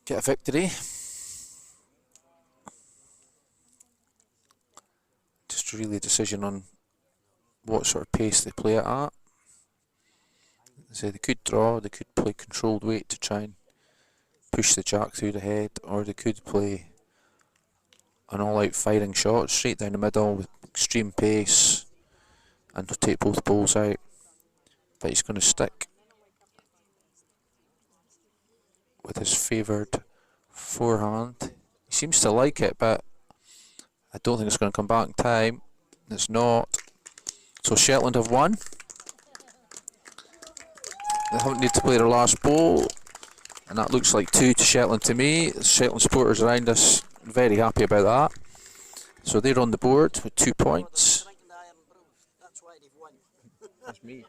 get a victory. Just really a decision on what sort of pace they play it at. So they could draw, they could play controlled weight to try and push the jack through the head, or they could play an all-out firing shot straight down the middle with extreme pace and to take both balls out. But he's going to stick with his favoured forehand. He seems to like it, but I don't think it's going to come back in time. It's not. So Shetland have won. They haven't need to play their last ball, and that looks like 2 to Shetland to me. The Shetland supporters around us very happy about that. So they're on the board with 2 points. That's me.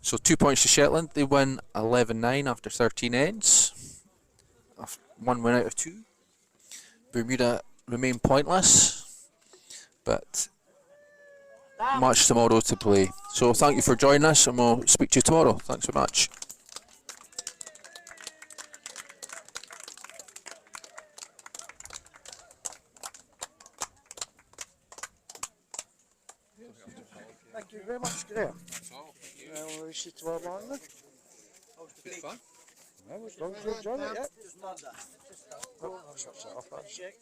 So 2 points to Shetland. They win 11-9 after 13 ends. 1 win out of 2. Bermuda remain pointless, but match tomorrow to play. So thank you for joining us, and we'll speak to you tomorrow. Thanks very much. Thank you very much, Graham. We'll see you tomorrow morning then. Good fun. Well, as long as you enjoy it, yeah. Oh, that's off that.